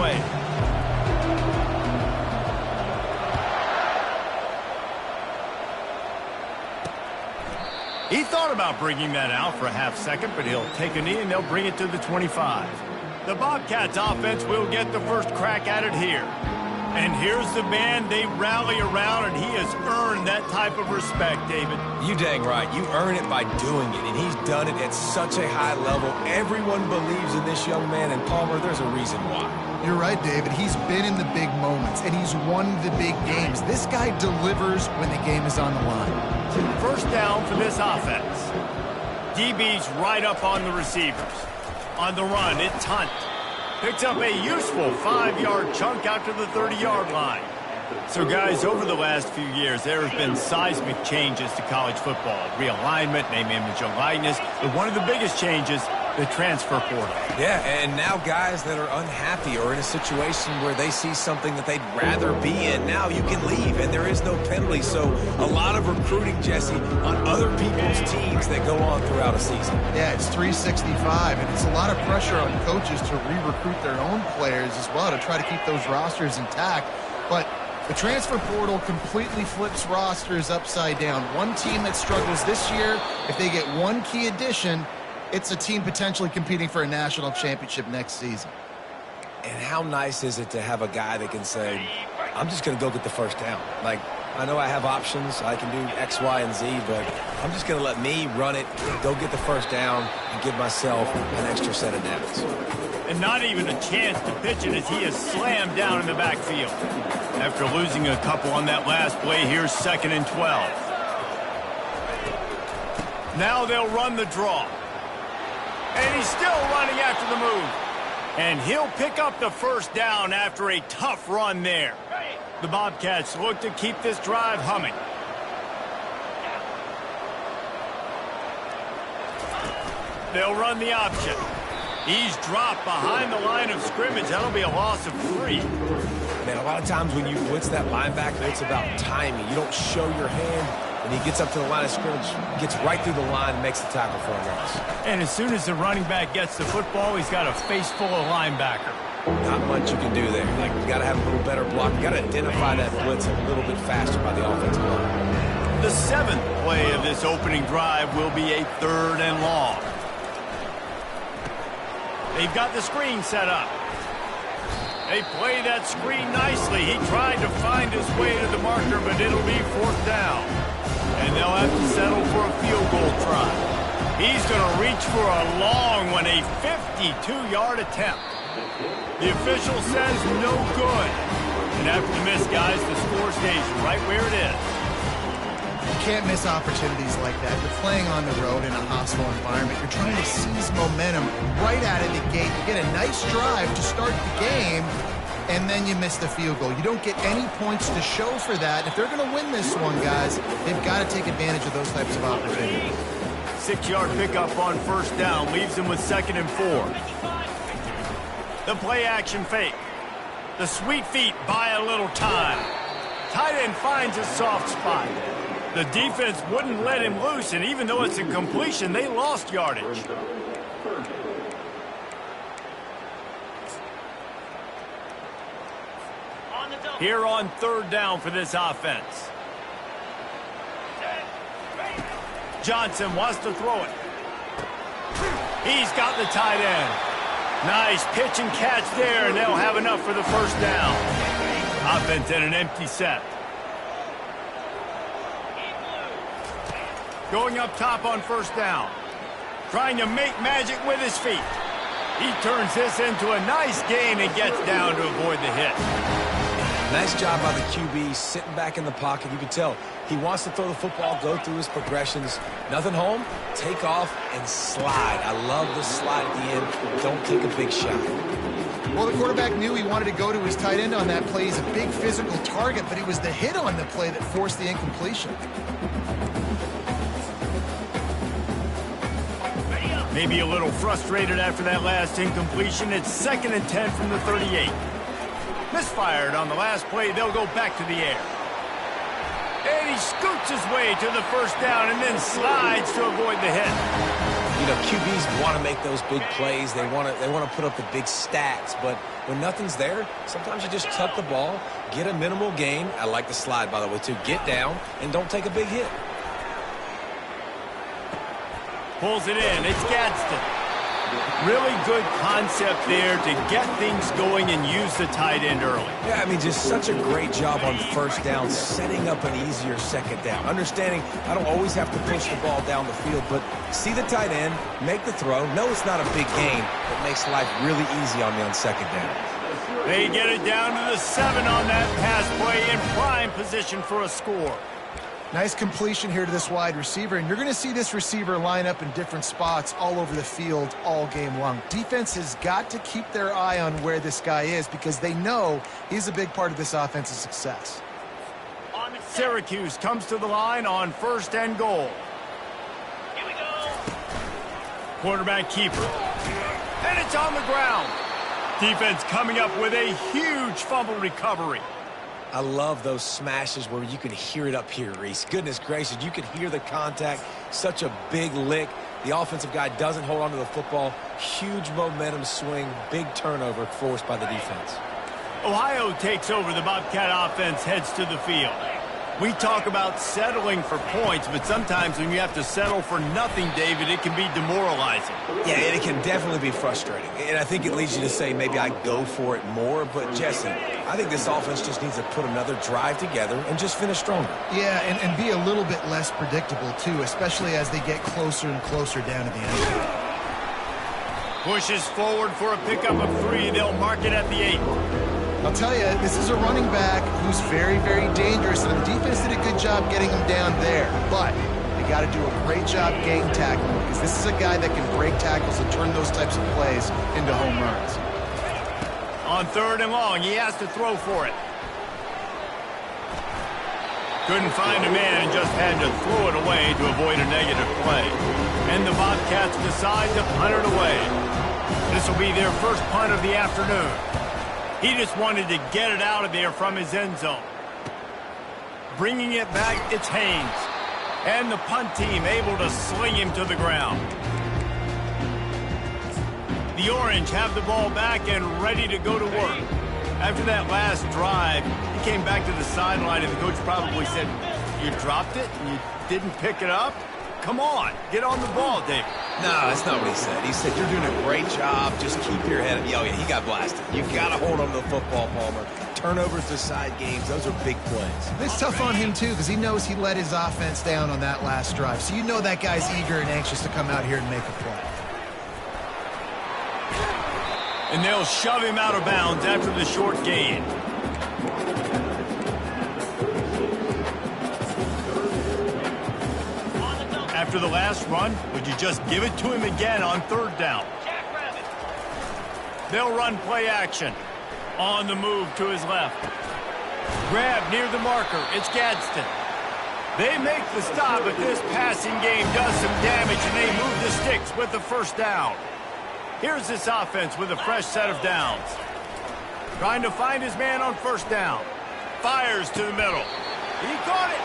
way. He thought about bringing that out for a half second, but he'll take a knee and they'll bring it to the 25. The Bobcats offense will get the first crack at it here. And here's the band they rally around, and he has earned that type of respect, David. You dang right. You earn it by doing it, and he's done it at such a high level. Everyone believes in this young man, and Palmer, there's a reason why. You're right, David. He's been in the big moments, and he's won the big games. This guy delivers when the game is on the line. First down for this offense. DB's right up on the receivers. On the run, it's Hunt. Picks up a useful 5-yard chunk out to the 30-yard line. So, guys, over the last few years, there have been seismic changes to college football. Realignment, name, image, and likeness. But one of the biggest changes, the transfer portal. Yeah, and now guys that are unhappy or in a situation where they see something that they'd rather be in, now you can leave, and there is no penalty. So a lot of recruiting, Jesse, on other people's teams that go on throughout a season. Yeah, it's 365, and it's a lot of pressure on coaches to re-recruit their own players as well to try to keep those rosters intact. But the transfer portal completely flips rosters upside down. One team that struggles this year, if they get one key addition, it's a team potentially competing for a national championship next season. And how nice is it to have a guy that can say, I'm just going to go get the first down. Like, I know I have options. I can do X, Y, and Z, but I'm just going to let me run it, go get the first down, and give myself an extra set of downs. And not even a chance to pitch it as he is slammed down in the backfield. After losing a couple on that last play, here's 2nd and 12. Now they'll run the draw. And he's still running after the move. And he'll pick up the first down after a tough run there. The Bobcats look to keep this drive humming. They'll run the option. He's dropped behind the line of scrimmage. That'll be a loss of 3. Man, a lot of times when you blitz that linebacker, it's about timing. You don't show your hand. When he gets up to the line of scrimmage, gets right through the line, and makes the tackle for a loss. And as soon as the running back gets the football, he's got a face full of linebacker. Not much you can do there. Like, you got to have a little better block. You got to identify that blitz a little bit faster by the offensive line. The 7th play of this opening drive will be a 3rd and long. They've got the screen set up. They play that screen nicely. He tried to find his way to the marker, but it'll be 4th down. And they'll have to settle for a field goal try. He's going to reach for a long one, a 52-yard attempt. The official says no good. And after the miss, guys, the score stays right where it is. You can't miss opportunities like that. You're playing on the road in a hostile environment. You're trying to seize momentum right out of the gate. You get a nice drive to start the game, and then you miss the field goal. You don't get any points to show for that. If they're going to win this one, guys, they've got to take advantage of those types of opportunities. 6-yard pickup on 1st down leaves them with 2nd and 4. The play action fake. The sweet feet buy a little time. Tight end finds a soft spot. The defense wouldn't let him loose, and even though it's a completion, they lost yardage. Here on 3rd down for this offense. Johnson wants to throw it. He's got the tight end. Nice pitch and catch there, and they'll have enough for the 1st down. Offense in an empty set. Going up top on 1st down. Trying to make magic with his feet. He turns this into a nice gain and gets down to avoid the hit. Nice job by the QB, sitting back in the pocket. You can tell he wants to throw the football, go through his progressions. Nothing home, take off, and slide. I love the slide at the end. Don't take a big shot. Well, the quarterback knew he wanted to go to his tight end on that play. He's a big physical target, but it was the hit on the play that forced the incompletion. Maybe a little frustrated after that last incompletion. It's 2nd and 10 from the 38. Misfired on the last play. They'll go back to the air. And he scoots his way to the 1st down and then slides to avoid the hit. You know, QBs want to make those big plays. They want to put up the big stats. But when nothing's there, sometimes you just tuck the ball, get a minimal gain. I like the slide, by the way, too. Get down and don't take a big hit. Pulls it in. It's Gadsden. Really good concept there to get things going and use the tight end early. Yeah, I mean, just such a great job on first down, setting up an easier second down. Understanding I don't always have to push the ball down the field, but see the tight end, make the throw. No, it's not a big gain, but makes life really easy on me on second down. They get it down to the 7 on that pass play in prime position for a score. Nice completion here to this wide receiver, and you're going to see this receiver line up in different spots all over the field all game long. Defense has got to keep their eye on where this guy is because they know he's a big part of this offense's success. Syracuse comes to the line on 1st and goal. Here we go. Quarterback keeper. And it's on the ground. Defense coming up with a huge fumble recovery. I love those smashes where you can hear it up here, Reese. Goodness gracious, you can hear the contact. Such a big lick. The offensive guy doesn't hold on to the football. Huge momentum swing, big turnover forced by the defense. Ohio takes over. The Bobcat offense heads to the field. We talk about settling for points, but sometimes when you have to settle for nothing, David, it can be demoralizing. Yeah, it can definitely be frustrating. And I think it leads you to say maybe I go for it more. But, Jesse, I think this offense just needs to put another drive together and just finish stronger. Yeah, and be a little bit less predictable, too, especially as they get closer and closer down to the end zone. Pushes forward for a pickup of 3. They'll mark it at the 8. I'll tell you, this is a running back who's very, very dangerous, and the defense did a good job getting him down there. But they got to do a great job game tackling because this is a guy that can break tackles and turn those types of plays into home runs. On 3rd and long, he has to throw for it. Couldn't find a man and just had to throw it away to avoid a negative play. And the Bobcats decide to punt it away. This will be their first punt of the afternoon. He just wanted to get it out of there from his end zone. Bringing it back, it's Haynes. And the punt team able to sling him to the ground. The Orange have the ball back and ready to go to work. After that last drive, he came back to the sideline and the coach probably said, "You dropped it and you didn't pick it up? Come on, get on the ball, David." No, that's not what he said. He said, "You're doing a great job. Just keep your head up." Oh, yeah, he got blasted. You got to hold on to the football, Palmer. Turnovers decide games. Those are big plays. It's tough on him, too, because he knows he let his offense down on that last drive. So you know that guy's eager and anxious to come out here and make a play. And they'll shove him out of bounds after the short gain. After the last run, would you just give it to him again on 3rd down? They'll run play action. On the move to his left. Grab near the marker. It's Gadsden. They make the stop, but this passing game does some damage, and they move the sticks with the 1st down. Here's this offense with a fresh set of downs. Trying to find his man on 1st down. Fires to the middle. He caught it.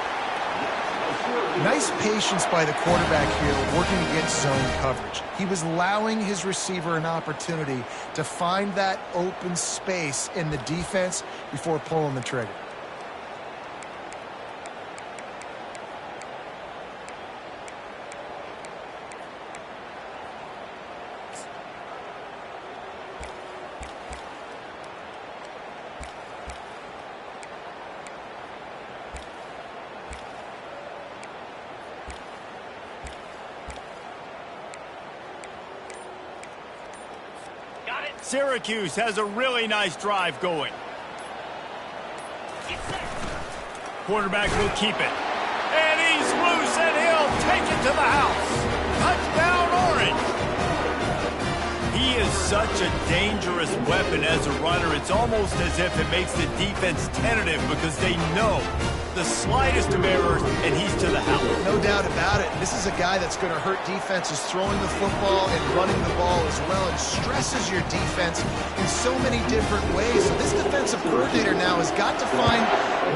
Nice patience by the quarterback here working against zone coverage. He was allowing his receiver an opportunity to find that open space in the defense before pulling the trigger. Syracuse has a really nice drive going. Quarterback will keep it. And he's loose, and he'll take it to the house. Touchdown, Orange. He is such a dangerous weapon as a runner. It's almost as if it makes the defense tentative because they know the slightest of errors, and he's to the house. No doubt about it. This is a guy that's going to hurt defenses throwing the football and running the ball as well, and stresses your defense in so many different ways. So this defensive coordinator now has got to find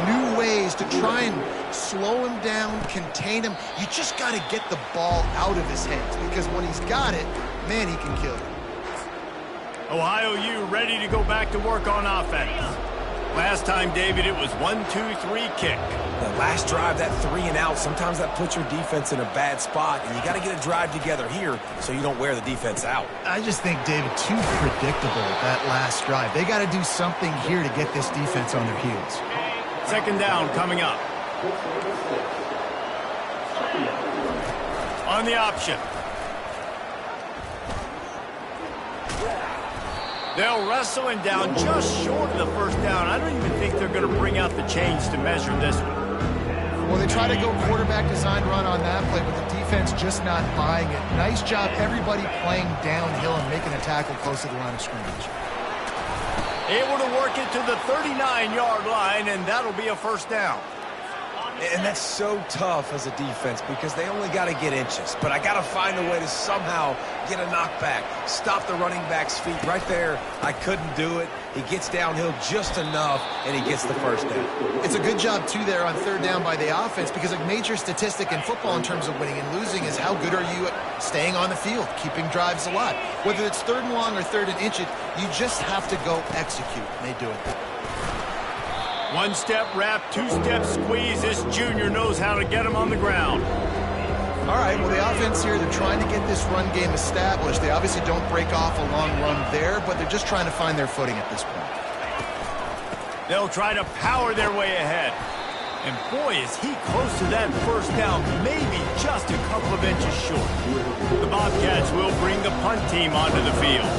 new ways to try and slow him down, contain him. You just got to get the ball out of his hands, because when he's got it, man, he can kill you. Ohio U ready to go back to work on offense. Last time, David, it was 1-2-3 kick. The last drive, that 3 and out, sometimes that puts your defense in a bad spot, and you got to get a drive together here so you don't wear the defense out. I just think, David, too predictable that last drive. They got to do something here to get this defense on their heels. Second down coming up. On the option. They'll wrestle him down just short of the first down. I don't even think they're going to bring out the chains to measure this one. Well, they try to go quarterback design run on that play, but the defense just not buying it. Nice job, everybody playing downhill and making a tackle close to the line of scrimmage. Able to work it to the 39-yard line, and that'll be a first down. And that's so tough as a defense because they only got to get inches. But I got to find a way to somehow get a knockback, stop the running back's feet. Right there, I couldn't do it. He gets downhill just enough, and he gets the first down. It's a good job, too, there on third down by the offense, because a major statistic in football in terms of winning and losing is how good are you at staying on the field, keeping drives alive. Whether it's third and long or third and inch it, you just have to go execute, and they do it. One-step wrap, two-step squeeze. This junior knows how to get him on the ground. All right, well, the offense here, they're trying to get this run game established. They obviously don't break off a long run there, but they're just trying to find their footing at this point. They'll try to power their way ahead. And boy, is he close to that first down, maybe just a couple of inches short. The Bobcats will bring the punt team onto the field.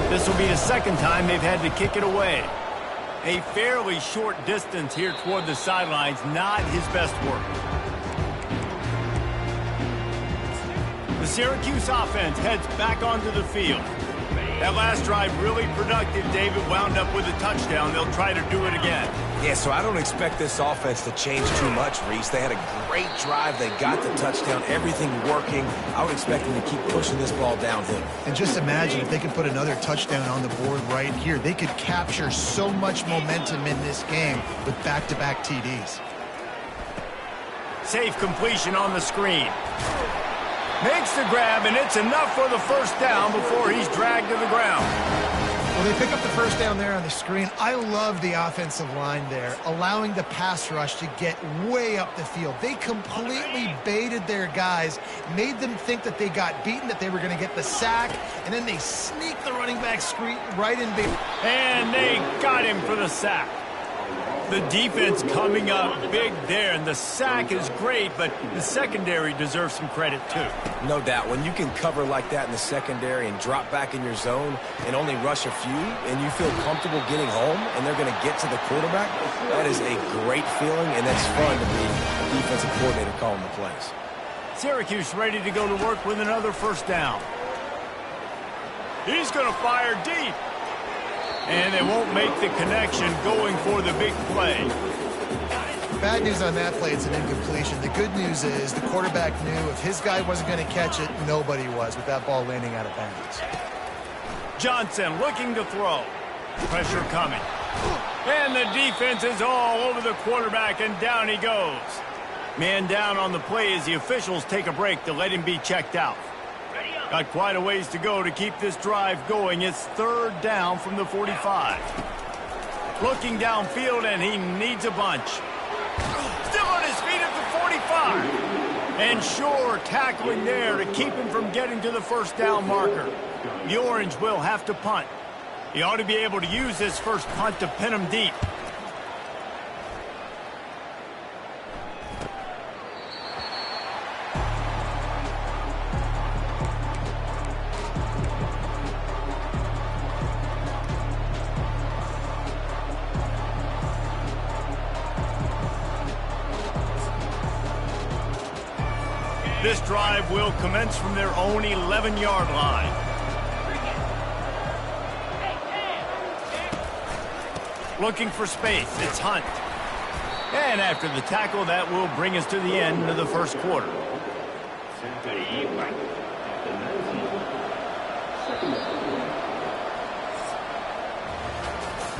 This will be the second time they've had to kick it away. A fairly short distance here toward the sidelines, not his best work. The Syracuse offense heads back onto the field. That last drive really productive. David wound up with a touchdown. They'll try to do it again. Yeah, so I don't expect this offense to change too much, Reese. They had a great drive. They got the touchdown, everything working. I would expect them to keep pushing this ball downhill. And just imagine if they could put another touchdown on the board right here. They could capture so much momentum in this game with back-to-back TDs. Safe completion on the screen. Makes the grab, and it's enough for the first down before he's dragged to the ground. Well, they pick up the first down there on the screen. I love the offensive line there, allowing the pass rush to get way up the field. They completely baited their guys, made them think that they got beaten, that they were going to get the sack, and then they sneak the running back screen right in. And they got him for the sack. The defense coming up big there, and the sack is great, but the secondary deserves some credit too. No doubt. When you can cover like that in the secondary and drop back in your zone and only rush a few, and you feel comfortable getting home, and they're going to get to the quarterback, that is a great feeling, and that's fun to be a defensive coordinator calling the plays. Syracuse ready to go to work with another first down. He's going to fire deep. And they won't make the connection going for the big play. Bad news on that play, it's an incompletion. The good news is the quarterback knew if his guy wasn't going to catch it, nobody was with that ball landing out of bounds. Johnson looking to throw. Pressure coming. And the defense is all over the quarterback, and down he goes. Man down on the play as the officials take a break to let him be checked out. Got quite a ways to go to keep this drive going. It's third down from the 45. Looking downfield, and he needs a bunch. Still on his feet at the 45. And sure, tackling there to keep him from getting to the first down marker. The Orange will have to punt. He ought to be able to use this first punt to pin him deep. This drive will commence from their own 11-yard line. Looking for space. It's Hunt. And after the tackle, that will bring us to the end of the first quarter.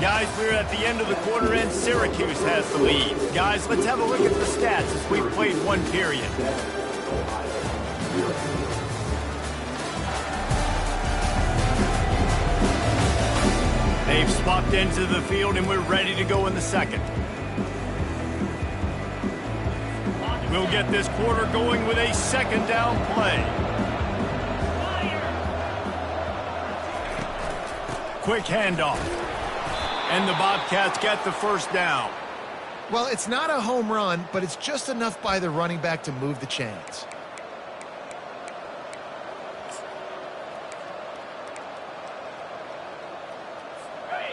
Guys, we're at the end of the quarter, and Syracuse has the lead. Guys, let's have a look at the stats as we've played one period. They've swapped into the field, and we're ready to go in the second. We'll get this quarter going with a second down play. Quick handoff. And the Bobcats get the first down. Well, it's not a home run, but it's just enough by the running back to move the chains.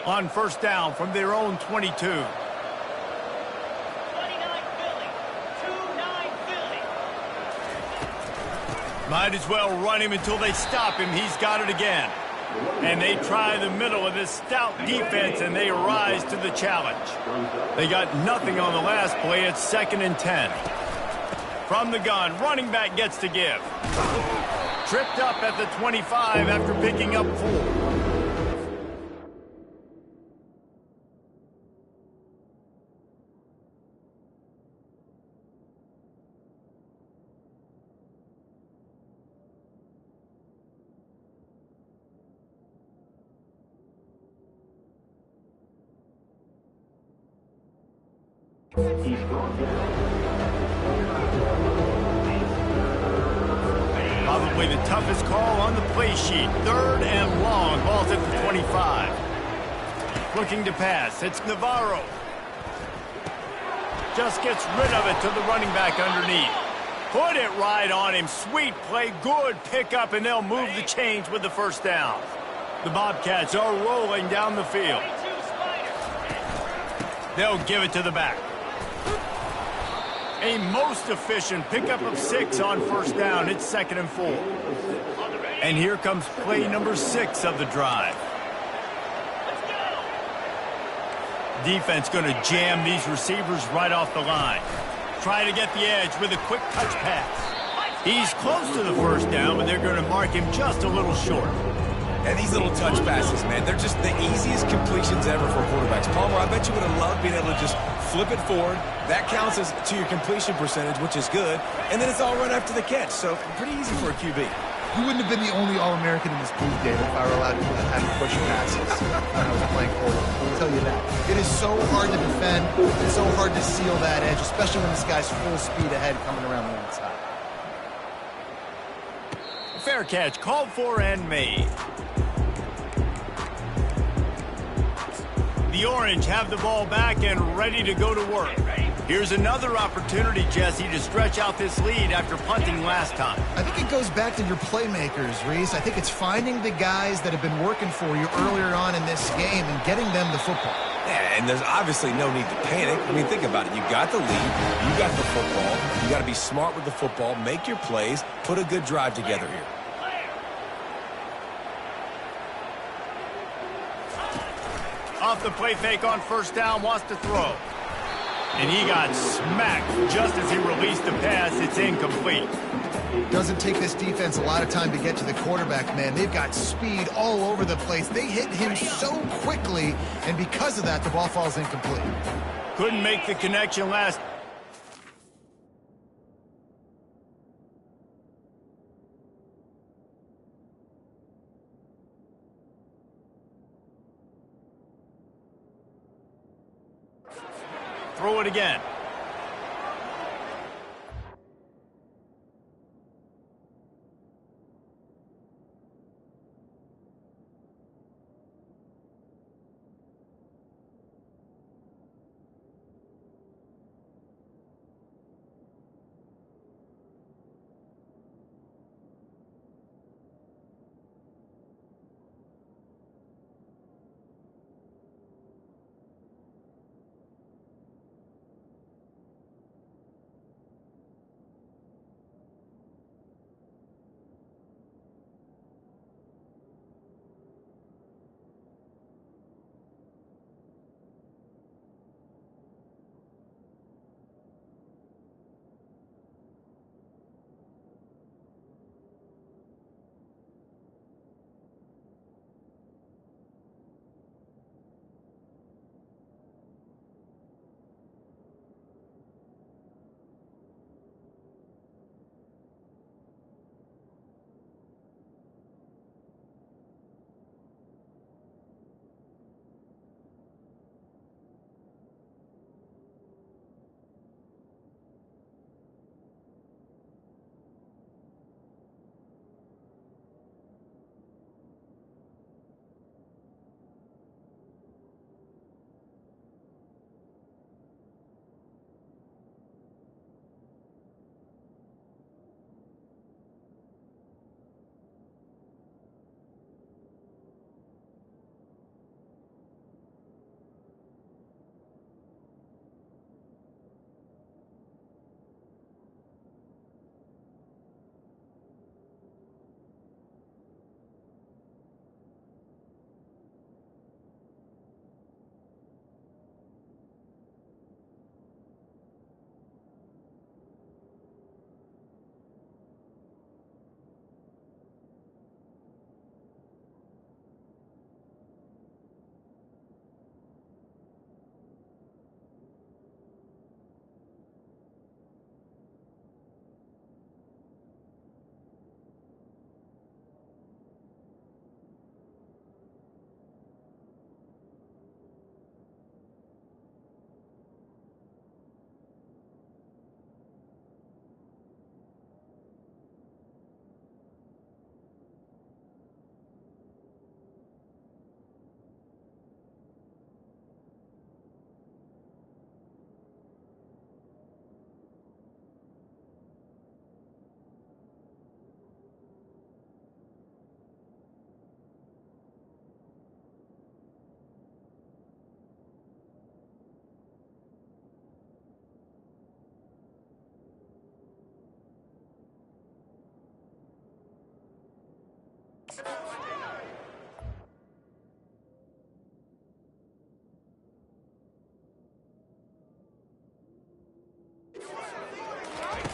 On first down from their own 22. 29 Philly. 2-9 Philly. Might as well run him until they stop him. He's got it again. And they try the middle of this stout defense, and they rise to the challenge. They got nothing on the last play. It's 2nd and 10. From the gun, running back gets to give. Tripped up at the 25 after picking up 4. Probably the toughest call on the play sheet. 3rd and long. Ball's at the 25. Looking to pass. It's Navarro. Just gets rid of it to the running back underneath. Put it right on him. Sweet play. Good pickup, and they'll move the chains with the first down. The Bobcats are rolling down the field. They'll give it to the back. A most efficient pickup of 6 on first down. It's 2nd and 4. And here comes play number 6 of the drive. Defense going to jam these receivers right off the line. Try to get the edge with a quick touch pass. He's close to the first down, but they're going to mark him just a little short. And these little touch passes, man, they're just the easiest completions ever for quarterbacks. Palmer, I bet you would have loved being able to just flip it forward. That counts as to your completion percentage, which is good. And then it's all right after the catch, so pretty easy for a QB. You wouldn't have been the only All-American in this booth, David, if I were allowed to have push passes when I was playing quarter. I'll tell you that. It is so hard to defend. It's so hard to seal that edge, especially when this guy's full speed ahead coming around the inside. Fair catch, called for and made. The Orange have the ball back and ready to go to work. Here's another opportunity, Jesse, to stretch out this lead after punting last time. I think it goes back to your playmakers, Reese. I think it's finding the guys that have been working for you earlier on in this game and getting them the football. Yeah, and there's obviously no need to panic. I mean, think about it. You got the lead. You got the football. You got to be smart with the football. Make your plays. Put a good drive together here. Off the play fake on first down, wants to throw. And he got smacked just as he released the pass. It's incomplete. Doesn't take this defense a lot of time to get to the quarterback, man. They've got speed all over the place. They hit him so quickly, and because of that, the ball falls incomplete. Couldn't make the connection last. Throw it again.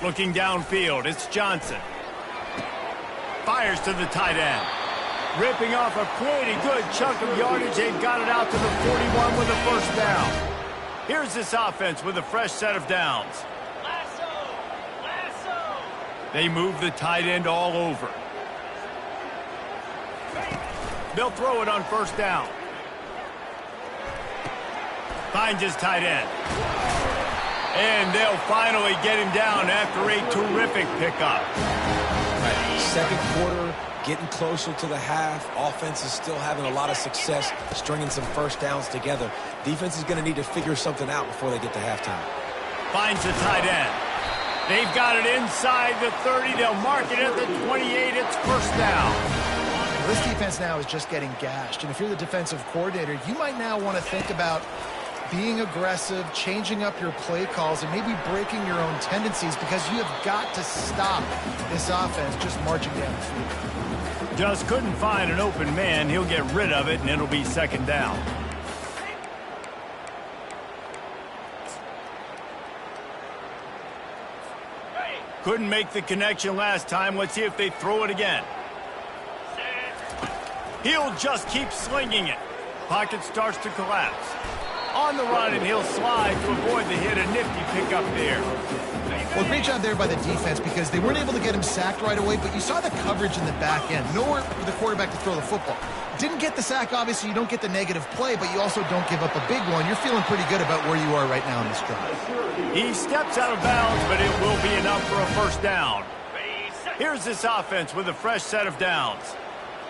Looking downfield, it's Johnson. Fires to the tight end. Ripping off a pretty good chunk of yardage. They've got it out to the 41 with a first down. Here's this offense with a fresh set of downs. Lasso! They move the tight end all over. They'll throw it on first down. Finds his tight end. And they'll finally get him down after a terrific pickup. Right. Second quarter, getting closer to the half. Offense is still having a lot of success stringing some first downs together. Defense is going to need to figure something out before they get to halftime. Finds the tight end. They've got it inside the 30. They'll mark it at the 28. It's first down. Well, this defense now is just getting gashed. And if you're the defensive coordinator, you might now want to think about being aggressive, changing up your play calls, and maybe breaking your own tendencies, because you have got to stop this offense just marching down the field. Just couldn't find an open man. He'll get rid of it, and it'll be second down. Couldn't make the connection last time. Let's see if they throw it again. He'll just keep slinging it. Pocket starts to collapse. On the run, and he'll slide to avoid the hit. A nifty pickup there. Well, great job there by the defense, because they weren't able to get him sacked right away, but you saw the coverage in the back end. Nowhere for the quarterback to throw the football. Didn't get the sack, obviously. You don't get the negative play, but you also don't give up a big one. You're feeling pretty good about where you are right now in this drive. He steps out of bounds, but it will be enough for a first down. Here's this offense with a fresh set of downs.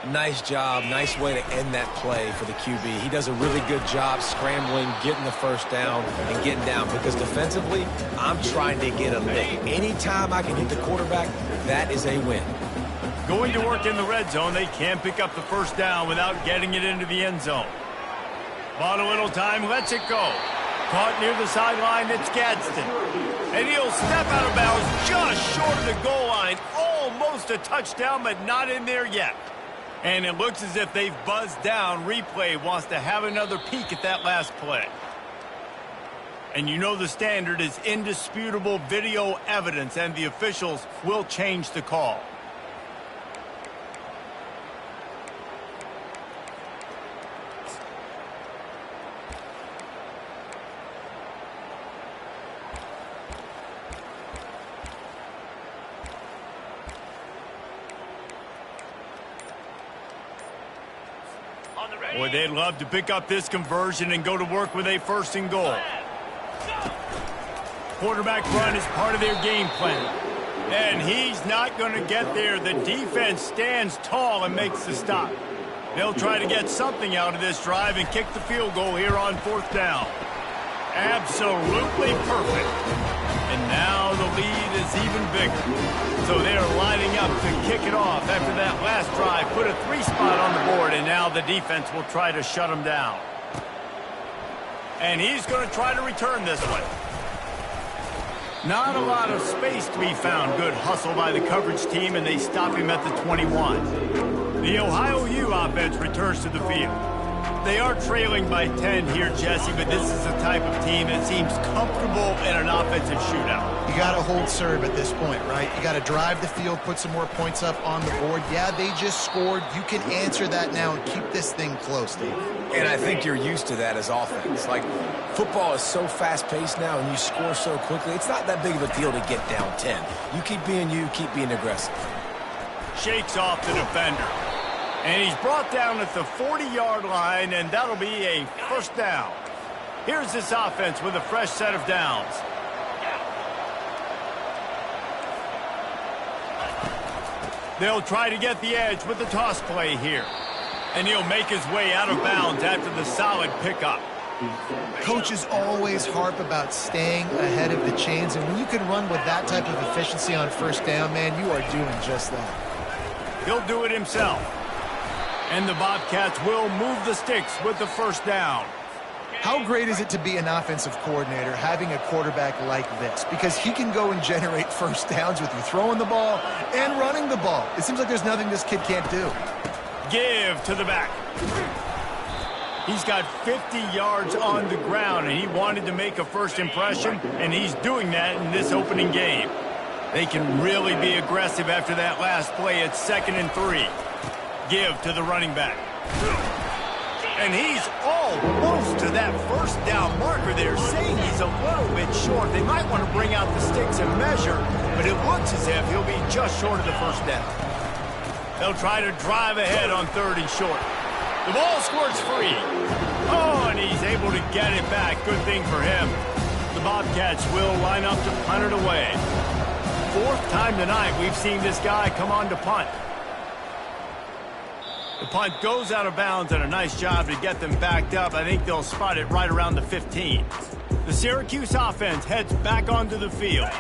Nice job. Nice way to end that play for the QB. He does a really good job scrambling, getting the first down, and getting down. Because defensively, I'm trying to get a lick. Anytime I can hit the quarterback, that is a win. Going to work in the red zone, they can't pick up the first down without getting it into the end zone. Bought a little time, lets it go. Caught near the sideline, it's Gadsden. And he'll step out of bounds just short of the goal line. Almost a touchdown, but not in there yet. And it looks as if they've buzzed down. Replay wants to have another peek at that last play. And you know the standard is indisputable video evidence, and the officials will change the call. Boy, they'd love to pick up this conversion and go to work with a first and goal. Quarterback run is part of their game plan. And he's not going to get there. The defense stands tall and makes the stop. They'll try to get something out of this drive and kick the field goal here on fourth down. Absolutely perfect. And now the lead is even bigger. So they are lining up to kick it off after that last drive. Put a 3-spot on the board, and now the defense will try to shut them down. And he's going to try to return this one. Not a lot of space to be found. Good hustle by the coverage team, and they stop him at the 21. The Ohio U offense returns to the field. They are trailing by 10 here, Jesse, but this is the type of team that seems comfortable in an offensive shootout. You got to hold serve at this point, right? You got to drive the field, put some more points up on the board. Yeah, they just scored. You can answer that now and keep this thing close, Dave. And I think you're used to that as offense. Like, football is so fast-paced now, and you score so quickly. It's not that big of a deal to get down 10. You, keep being aggressive. Shakes off the defender. And he's brought down at the 40-yard line, and that'll be a first down. Here's this offense with a fresh set of downs. They'll try to get the edge with the toss play here. And he'll make his way out of bounds after the solid pickup. Coaches always harp about staying ahead of the chains, and when you can run with that type of efficiency on first down, man, you are doing just that. He'll do it himself. And the Bobcats will move the sticks with the first down. How great is it to be an offensive coordinator having a quarterback like this? Because he can go and generate first downs with you throwing the ball and running the ball. It seems like there's nothing this kid can't do. Give to the back. He's got 50 yards on the ground, and he wanted to make a first impression, and he's doing that in this opening game. They can really be aggressive after that last play at 2nd and 3. Give to the running back. And he's almost to that first down marker there, saying he's a little bit short. They might want to bring out the sticks and measure, but it looks as if he'll be just short of the first down. They'll try to drive ahead on 3rd and short. The ball squirts free. Oh, and he's able to get it back. Good thing for him. The Bobcats will line up to punt it away. 4th time tonight we've seen this guy come on to punt. The punt goes out of bounds, and a nice job to get them backed up. I think they'll spot it right around the 15. The Syracuse offense heads back onto the field.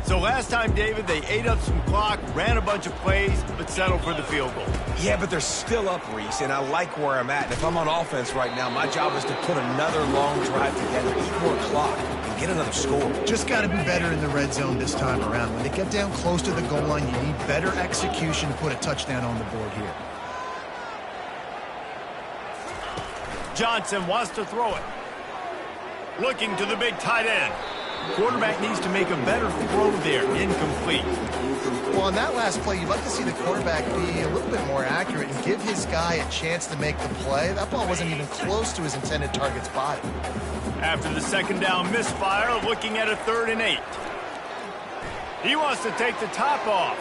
So last time, David, they ate up some clock, ran a bunch of plays, but settled for the field goal. Yeah, but they're still up, Reese, and I like where I'm at. And if I'm on offense right now, my job is to put another long drive together, eat more clock, and get another score. Just got to be better in the red zone this time around. When they get down close to the goal line, you need better execution to put a touchdown on the board here. Johnson wants to throw it. Looking to the big tight end. Quarterback needs to make a better throw there. Incomplete. Well, on that last play, you'd like to see the quarterback be a little bit more accurate and give his guy a chance to make the play. That ball wasn't even close to his intended target's body. After the 2nd down misfire, looking at a 3rd and 8. He wants to take the top off.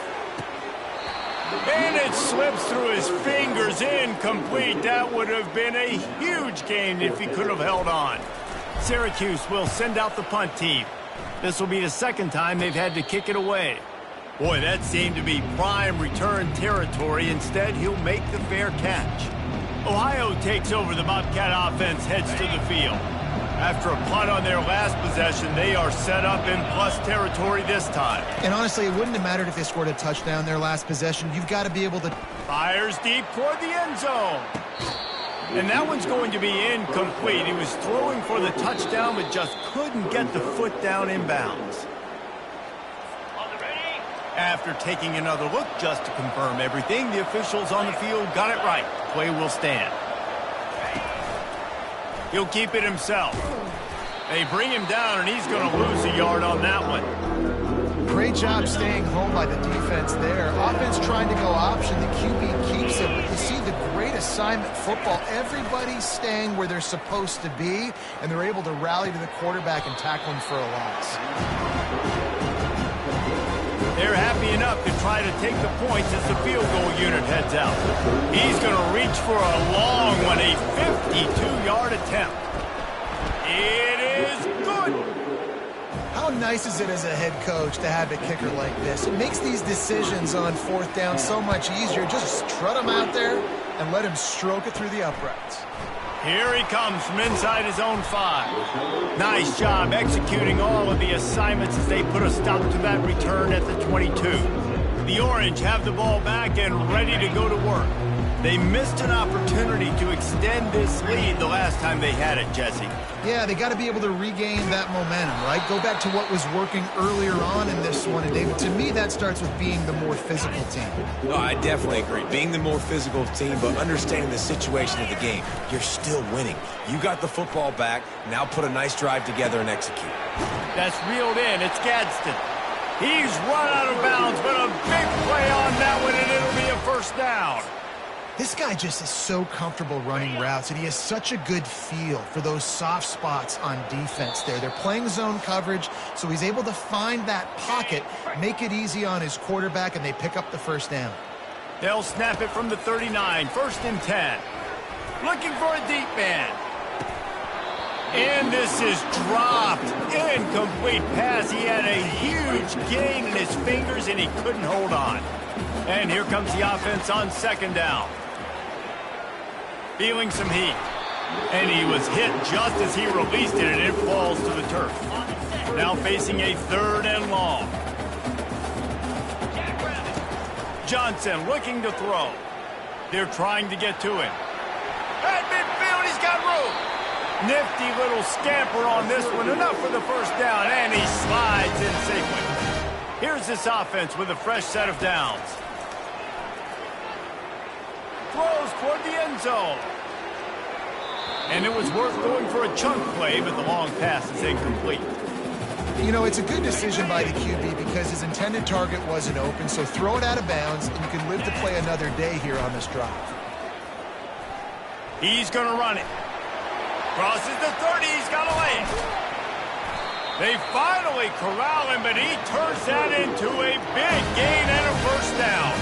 And it slips through his fingers. Incomplete. That would have been a huge gain if he could have held on. Syracuse will send out the punt team. This will be the 2nd time they've had to kick it away. Boy, that seemed to be prime return territory. Instead, he'll make the fair catch. Ohio takes over. The Bobcat offense heads to the field. After a punt on their last possession, they are set up in plus territory this time. And honestly, it wouldn't have mattered if they scored a touchdown their last possession. You've got to be able to... Fires deep toward the end zone. And that one's going to be incomplete. He was throwing for the touchdown, but just couldn't get the foot down inbounds. After taking another look just to confirm everything, the officials on the field got it right. Play will stand. He'll keep it himself. They bring him down, and he's going to lose a yard on that one. Great job staying home by the defense there. Offense trying to go option. The QB keeps it. But you see the great assignment football. Everybody's staying where they're supposed to be, and they're able to rally to the quarterback and tackle him for a loss. They're happy enough to try to take the points as the field goal unit heads out. He's going to reach for a long one, a 52-yard attempt. It is good. How nice is it as a head coach to have a kicker like this? It makes these decisions on 4th down so much easier. Just strut him out there and let him stroke it through the uprights. Here he comes from inside his own 5. Nice job executing all of the assignments as they put a stop to that return at the 22. The Orange have the ball back and ready to go to work. They missed an opportunity to extend this lead the last time they had it, Jesse. Yeah, they got to be able to regain that momentum, right? Go back to what was working earlier on in this one. And David, to me, that starts with being the more physical team. No, I definitely agree. Being the more physical team, but understanding the situation of the game. You're still winning. You got the football back. Now put a nice drive together and execute. That's reeled in. It's Gadsden. He's run out of bounds, but a big play on that one, and it'll be a first down. This guy just is so comfortable running routes, and he has such a good feel for those soft spots on defense there. They're playing zone coverage, so he's able to find that pocket, make it easy on his quarterback, and they pick up the first down. They'll snap it from the 39, 1st and 10. Looking for a deep man. And this is dropped. Incomplete pass. He had a huge gain in his fingers, and he couldn't hold on. And here comes the offense on 2nd down. Feeling some heat. And he was hit just as he released it, and it falls to the turf. Now facing a 3rd and long. Johnson looking to throw. They're trying to get to him. At midfield, he's got room. Nifty little scamper on this one. Enough for the first down, and he slides in safely. Here's this offense with a fresh set of downs. throws toward the end zone. And it was worth going for a chunk play, but the long pass is incomplete. You know, it's a good decision by the QB because his intended target wasn't open, so throw it out of bounds, and you can live to play another day here on this drive. He's going to run it. Crosses the 30. He's got to lay it. They finally corral him, but he turns that into a big gain and a first down.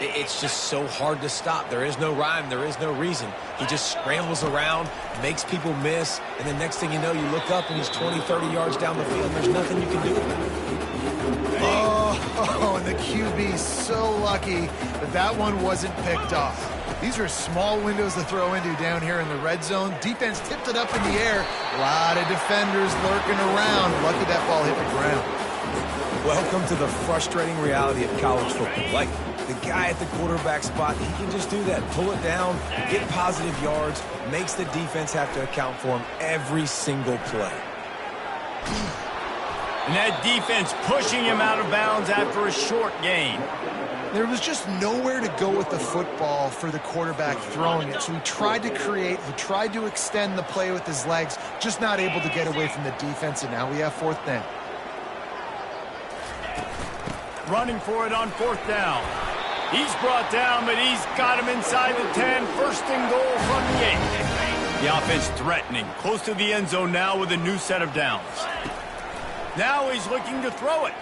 It's just so hard to stop. There is no rhyme. There is no reason. He just scrambles around, makes people miss, and the next thing you know, you look up and he's 20, 30 yards down the field. There's nothing you can do about it. Oh, and the QB so lucky that that one wasn't picked off. These are small windows to throw into down here in the red zone. Defense tipped it up in the air. A lot of defenders lurking around. Lucky that ball hit the ground. Welcome to the frustrating reality of college football. Like, the guy at the quarterback spot, he can just do that. Pull it down, get positive yards, makes the defense have to account for him every single play. And that defense pushing him out of bounds after a short gain. There was just nowhere to go with the football for the quarterback throwing it. So he tried to create, he tried to extend the play with his legs, just not able to get away from the defense, and now we have fourth down. Running for it on fourth down. He's brought down, but he's got him inside the 10. First and goal from the 8. The offense threatening. Close to the end zone now with a new set of downs. Now he's looking to throw it.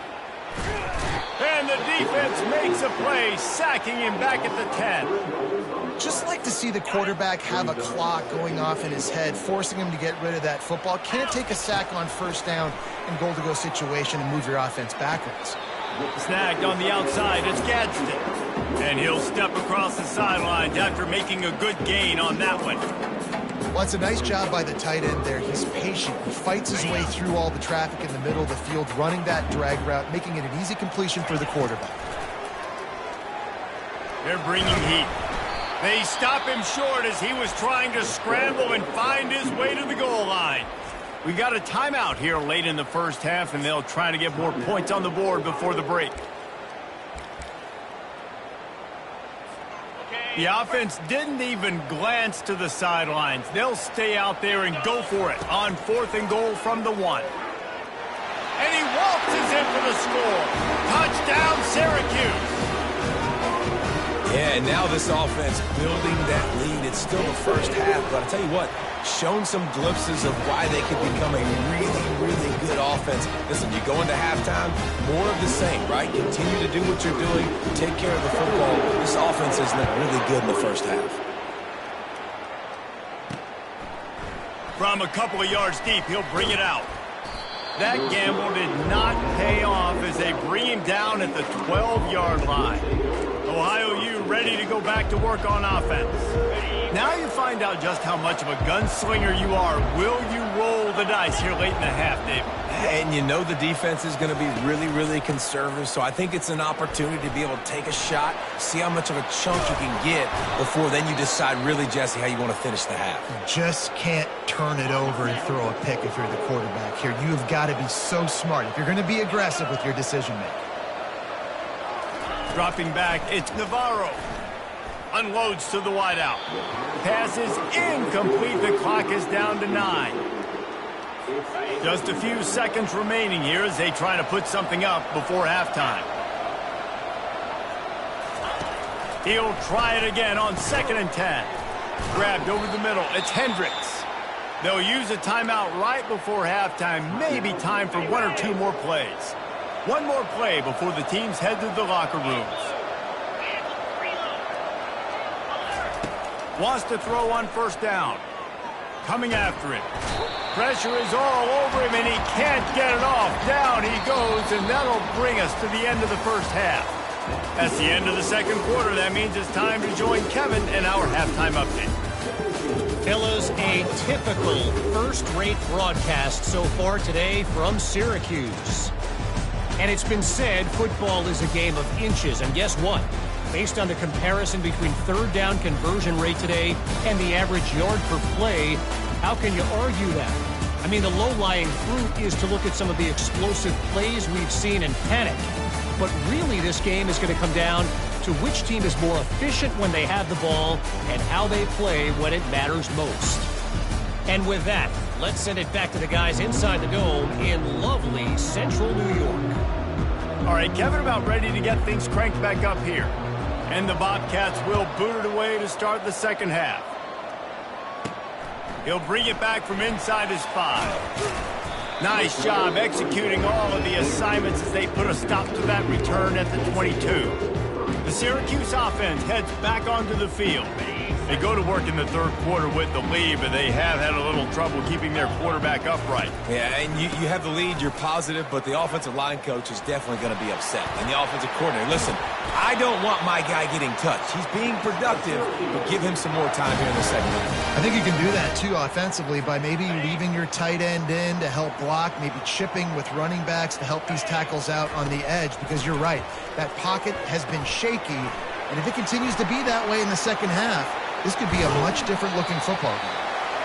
And the defense makes a play, sacking him back at the 10. Just like to see the quarterback have a clock going off in his head, forcing him to get rid of that football. Can't take a sack on first down in goal-to-go situation and move your offense backwards. Snagged on the outside, it's Gadsden. And he'll step across the sidelines after making a good gain on that one. Well, it's a nice job by the tight end there. He's patient. He fights his way through all the traffic in the middle of the field, running that drag route, making it an easy completion for the quarterback. They're bringing heat. They stop him short as he was trying to scramble and find his way to the goal line. We got a timeout here late in the first half, and they'll try to get more points on the board before the break. The offense didn't even glance to the sidelines. They'll stay out there and go for it on fourth and goal from the 1. And he waltzes in for the score. Touchdown, Syracuse. Yeah, and now this offense building that lead. It's still the first half, but I tell you what, shown some glimpses of why they could become a really, really good offense. Listen, you go into halftime, more of the same, right? Continue to do what you're doing, take care of the football. This offense has looked really good in the first half. From a couple of yards deep, he'll bring it out. That gamble did not pay off as they bring him down at the 12-yard line. Ohio U ready to go back to work on offense. Now you find out just how much of a gunslinger you are. Will you roll the dice here late in the half, Dave? And you know the defense is going to be really, really conservative, so I think it's an opportunity to be able to take a shot, see how much of a chunk you can get before then you decide really, Jesse, how you want to finish the half. You just can't turn it over and throw a pick if you're the quarterback here. You have got to be so smart if you're going to be aggressive with your decision-making. Dropping back, it's Navarro. Unloads to the wideout. Pass is incomplete. The clock is down to 9. Just a few seconds remaining here as they try to put something up before halftime. He'll try it again on 2nd and 10. Grabbed over the middle. It's Hendricks. They'll use a timeout right before halftime. Maybe time for 1 or 2 more plays. One more play before the teams head to the locker rooms. Wants to throw on first down. Coming after it. Pressure is all over him, and he can't get it off. Down he goes, and that'll bring us to the end of the first half. That's the end of the second quarter. That means it's time to join Kevin in our halftime update. Fellas, a typical first-rate broadcast so far today from Syracuse. And it's been said football is a game of inches, and guess what? Based on the comparison between third down conversion rate today and the average yard per play, how can you argue that? I mean, the low-lying fruit is to look at some of the explosive plays we've seen and panic. But really, this game is going to come down to which team is more efficient when they have the ball and how they play when it matters most. And with that, let's send it back to the guys inside the dome in lovely central New York. All right, Kevin about ready to get things cranked back up here. And the Bobcats will boot it away to start the second half. He'll bring it back from inside his 5. Nice job executing all of the assignments as they put a stop to that return at the 22. The Syracuse offense heads back onto the field. They go to work in the third quarter with the lead, but they have had a little trouble keeping their quarterback upright. Yeah, and you have the lead, you're positive, but the offensive line coach is definitely going to be upset. And the offensive coordinator, listen, I don't want my guy getting touched. He's being productive, but give him some more time here in the second half. I think you can do that, too, offensively, by maybe leaving your tight end in to help block, maybe chipping with running backs to help these tackles out on the edge, because you're right, that pocket has been shaky, and if it continues to be that way in the second half, this could be a much different looking football game.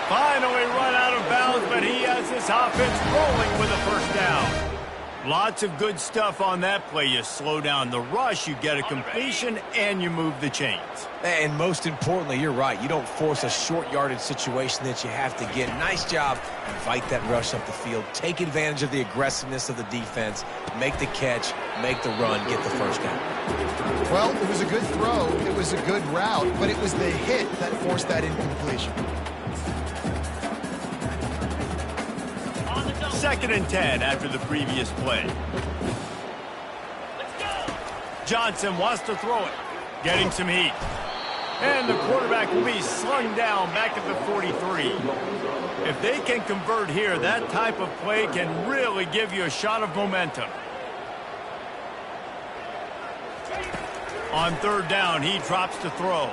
Finally run out of bounds, but he has this offense rolling with a first down. Lots of good stuff on that play. You slow down the rush, you get a completion, and you move the chains. And most importantly, you're right. You don't force a short yardage situation that you have to get. Nice job. Invite that rush up the field. Take advantage of the aggressiveness of the defense. Make the catch. Make the run. Get the first down. Well, it was a good throw. It was a good route, but it was the hit that forced that incompletion. Second and 10 after the previous play. Let's go. Johnson wants to throw it. Getting some heat. And the quarterback will be slung down back at the 43. If they can convert here, that type of play can really give you a shot of momentum. On third down, he drops to throw.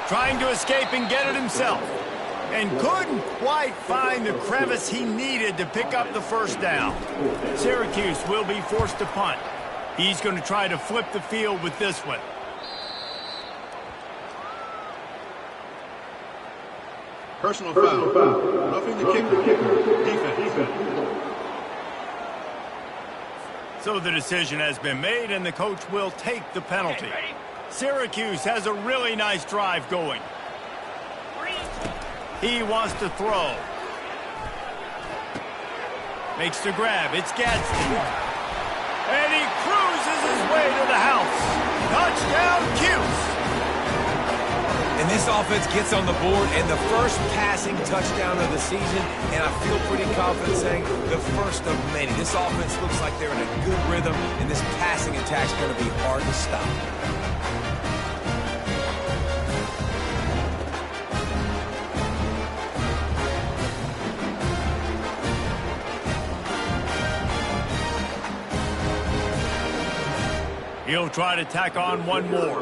Trying to escape and get it himself. And couldn't quite find the crevice he needed to pick up the first down. Syracuse will be forced to punt. He's going to try to flip the field with this one. Personal foul. Roughing the kicker. Defense. So the decision has been made, and the coach will take the penalty. Syracuse has a really nice drive going. He wants to throw. Makes the grab. It's Gadsden. And he cruises his way to the house. Touchdown, Cuse. And this offense gets on the board, and the first passing touchdown of the season, and I feel pretty confident saying the first of many. This offense looks like they're in a good rhythm, and this passing attack's going to be hard to stop. He'll try to tack on one more.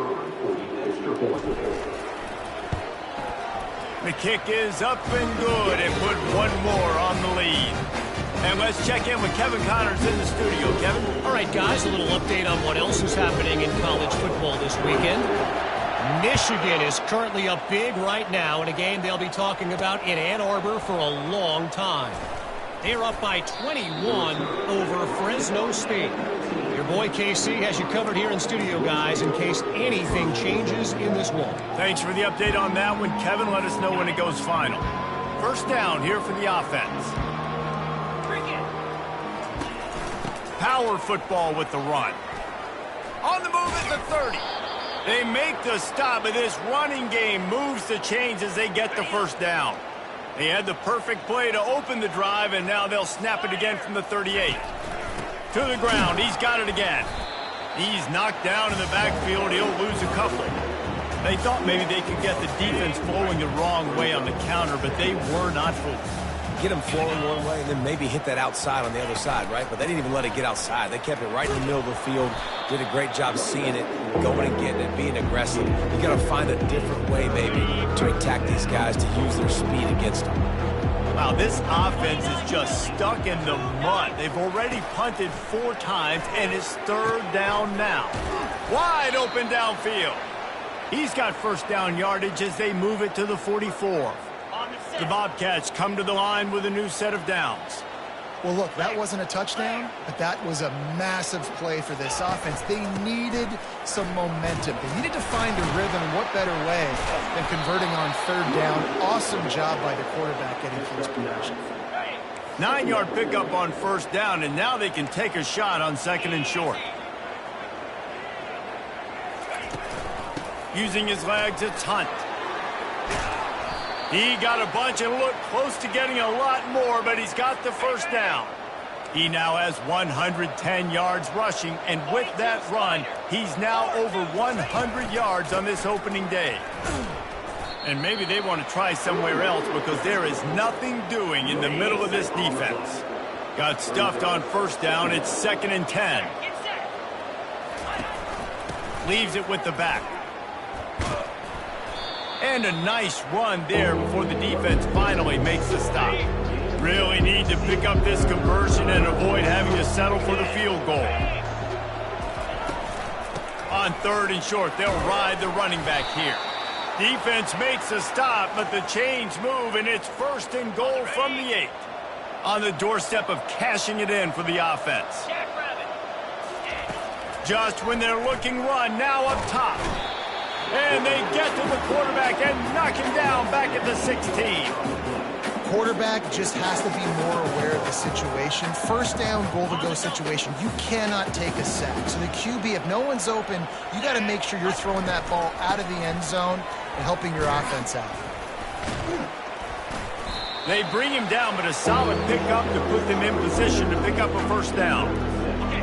The kick is up and good and put one more on the lead. And let's check in with Kevin Connors in the studio. Kevin? All right, guys, a little update on what else is happening in college football this weekend. Michigan is currently up big right now in a game they'll be talking about in Ann Arbor for a long time. They're up by 21 over Fresno State. Your boy KC has you covered here in studio, guys, in case anything changes in this one. Thanks for the update on that one, Kevin. Let us know when it goes final. First down here for the offense. Power football with the run. On the move at the 30. They make the stop, but this running game moves the chains as they get the first down. They had the perfect play to open the drive, and now they'll snap it again from the 38. To the ground. He's got it again. He's knocked down in the backfield. He'll lose a couple. They thought maybe they could get the defense flowing the wrong way on the counter, but they were not fooled. Get them flowing one way and then maybe hit that outside on the other side, right? But they didn't even let it get outside. They kept it right in the middle of the field. Did a great job seeing it, going and getting it, being aggressive. You got to find a different way maybe to attack these guys to use their speed against them. Wow, this offense is just stuck in the mud. They've already punted 4 times, and it's third down now. Wide open downfield. He's got first down yardage as they move it to the 44. The Bobcats come to the line with a new set of downs. Well, look, that wasn't a touchdown, but that was a massive play for this offense. They needed some momentum. They needed to find a rhythm, and what better way than converting on 3rd down. Awesome job by the quarterback getting through his progression. 9-yard pickup on 1st down, and now they can take a shot on 2nd and short. Using his legs, it's Hunt. He got a bunch and looked close to getting a lot more, but he's got the 1st down. He now has 110 yards rushing, and with that run, he's now over 100 yards on this opening day. And maybe they want to try somewhere else because there is nothing doing in the middle of this defense. Got stuffed on 1st down. It's 2nd and 10. Leaves it with the back. And a nice run there before the defense finally makes the stop. Really need to pick up this conversion and avoid having to settle for the field goal. On 3rd and short, they'll ride the running back here. Defense makes a stop, but the chains move, and it's 1st and goal from the 8. On the doorstep of cashing it in for the offense. Just when they're looking run, now up top. And they get to the quarterback and knock him down back at the 16. Quarterback just has to be more aware of the situation. 1st down, goal-to-go situation. You cannot take a sack. So the QB, if no one's open, you got to make sure you're throwing that ball out of the end zone and helping your offense out. They bring him down, but a solid pickup to put them in position to pick up a 1st down.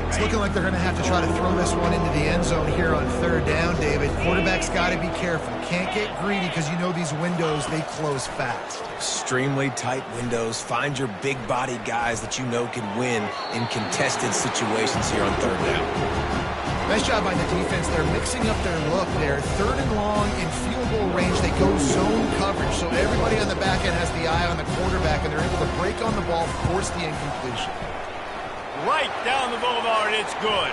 It's looking like they're going to have to try to throw this one into the end zone here on 3rd down, David. Quarterback's got to be careful. Can't get greedy because you know these windows, they close fast. Extremely tight windows. Find your big body guys that you know can win in contested situations here on 3rd down. Nice job by the defense. They're mixing up their look there. 3rd and long in field goal range. They go zone coverage. So everybody on the back end has the eye on the quarterback, and they're able to break on the ball, force the incompletion. Right down the boulevard, it's good.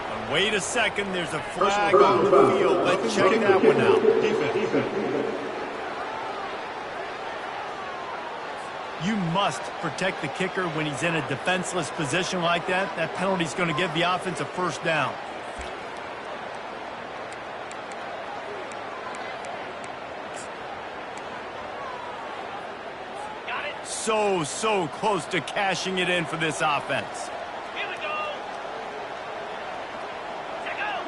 But wait a second, there's a flag on the field. Let's check that one out. You must protect the kicker when he's in a defenseless position like that. That penalty's going to give the offense a 1st down. So close to cashing it in for this offense. Here we go. Take out.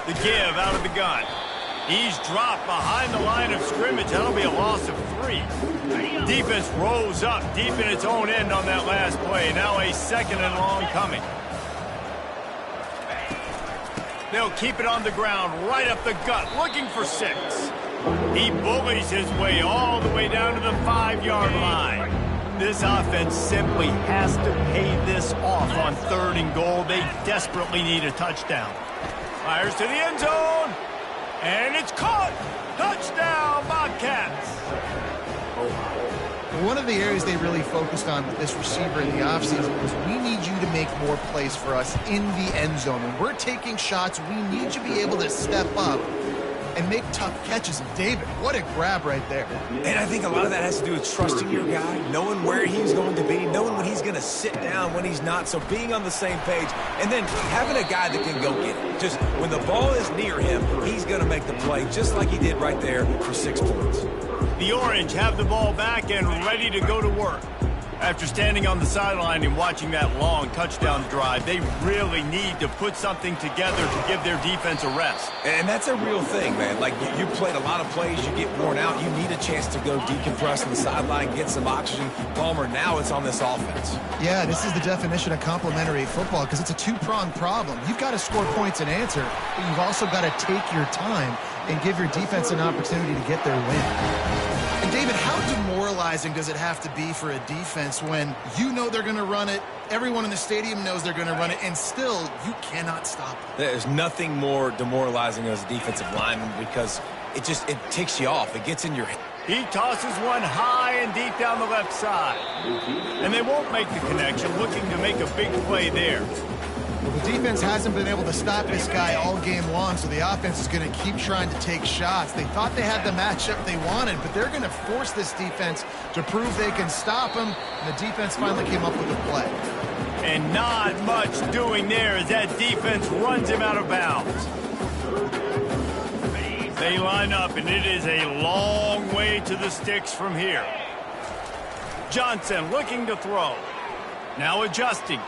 The give out of the gun. He's dropped behind the line of scrimmage. That'll be a loss of 3. Defense rolls up deep in its own end on that last play. Now a 2nd and long coming. They'll keep it on the ground, right up the gut, looking for 6. He bullies his way all the way down to the 5-yard line. This offense simply has to pay this off on 3rd and goal. They desperately need a touchdown. Fires to the end zone. And it's caught. Touchdown, Bobcats. One of the areas they really focused on with this receiver in the offseason was we need you to make more plays for us in the end zone. When we're taking shots, we need you to be able to step up and make tough catches. And David, what a grab right there. And I think a lot of that has to do with trusting your guy, knowing where he's going to be, knowing when he's going to sit down, when he's not. So being on the same page, and then having a guy that can go get it. Just when the ball is near him, he's going to make the play, just like he did right there for 6 points. The Orange have the ball back and ready to go to work. After standing on the sideline and watching that long touchdown drive, they really need to put something together to give their defense a rest. And that's a real thing, man. Like, you played a lot of plays, you get worn out, you need a chance to go decompress on the sideline, get some oxygen. Palmer, now it's on this offense. Yeah, this is the definition of complementary football because it's a two-pronged problem. You've got to score points and answer, but you've also got to take your time and give your defense an opportunity to get their win. And David, how demoralizing does it have to be for a defense when you know they're going to run it, everyone in the stadium knows they're going to run it, and still you cannot stop it? There's nothing more demoralizing as a defensive lineman because it ticks you off. It gets in your head. He tosses one high and deep down the left side. And they won't make the connection, looking to make a big play there. Well, the defense hasn't been able to stop this guy all game long, so the offense is going to keep trying to take shots. They thought they had the matchup they wanted, but they're going to force this defense to prove they can stop him, and the defense finally came up with a play. And not much doing there as that defense runs him out of bounds. They line up, and it is a long way to the sticks from here. Johnson looking to throw. Now adjusting.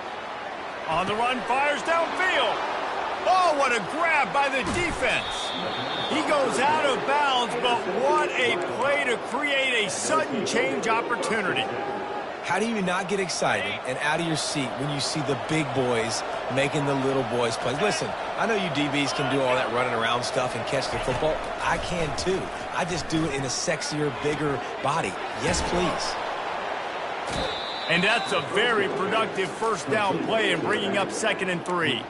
On the run, fires downfield. Oh, what a grab by the defense. He goes out of bounds, but what a play to create a sudden change opportunity. How do you not get excited and out of your seat when you see the big boys making the little boys play? Listen, I know you DBs can do all that running around stuff and catch the football. I can too. I just do it in a sexier, bigger body. Yes, please. And that's a very productive first down play and bringing up 2nd and 3.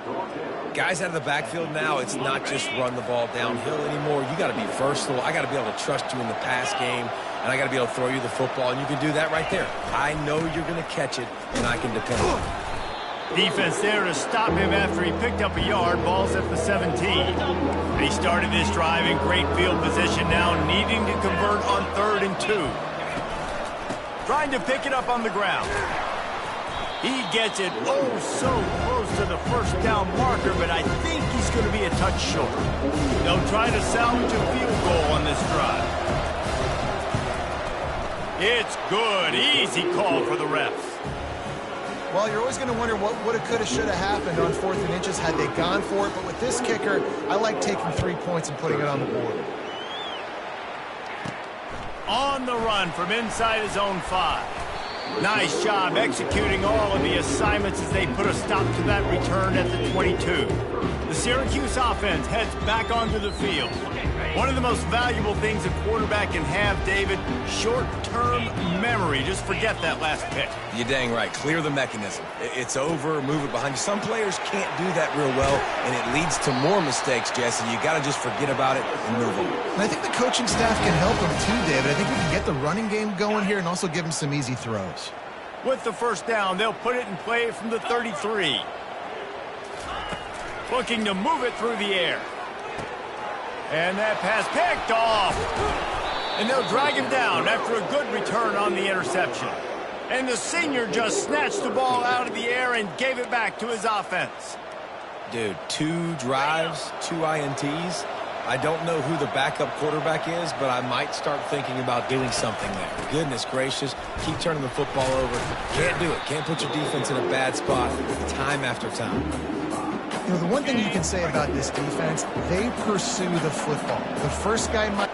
Guys out of the backfield now, it's not just run the ball downhill anymore. You got to be versatile. I got to be able to trust you in the pass game, and I got to be able to throw you the football, and you can do that right there. I know you're going to catch it, and I can depend on it. Defense there to stop him after he picked up a yard. Ball's at the 17. They started this drive in great field position now, needing to convert on 3rd and 2. Trying to pick it up on the ground. He gets it oh so close to the first down marker, but I think he's going to be a touch short. They'll try to salvage a field goal on this drive. It's good. Easy call for the refs. Well, you're always going to wonder what woulda, coulda, shoulda happened on 4th and inches had they gone for it. But with this kicker, I like taking 3 points and putting it on the board. On the run from inside his own 5. Nice job executing all of the assignments as they put a stop to that return at the 22. The Syracuse offense heads back onto the field. One of the most valuable things a quarterback can have, David, short-term memory. Just forget that last pick. You're dang right. Clear the mechanism. It's over, move it behind you. Some players can't do that real well, and it leads to more mistakes, Jesse. You got to just forget about it and move on. And I think the coaching staff can help him too, David. I think we can get the running game going here and also give him some easy throws. With the first down, they'll put it in play from the 33. Looking to move it through the air. And that pass picked off. And they'll drag him down after a good return on the interception. And the senior just snatched the ball out of the air and gave it back to his offense. Dude, 2 drives, 2 INTs. I don't know who the backup quarterback is, but I might start thinking about doing something there. Goodness gracious, keep turning the football over. Can't do it. Can't put your defense in a bad spot time after time. You know, the one thing you can say about this defense, they pursue the football. The first guy might...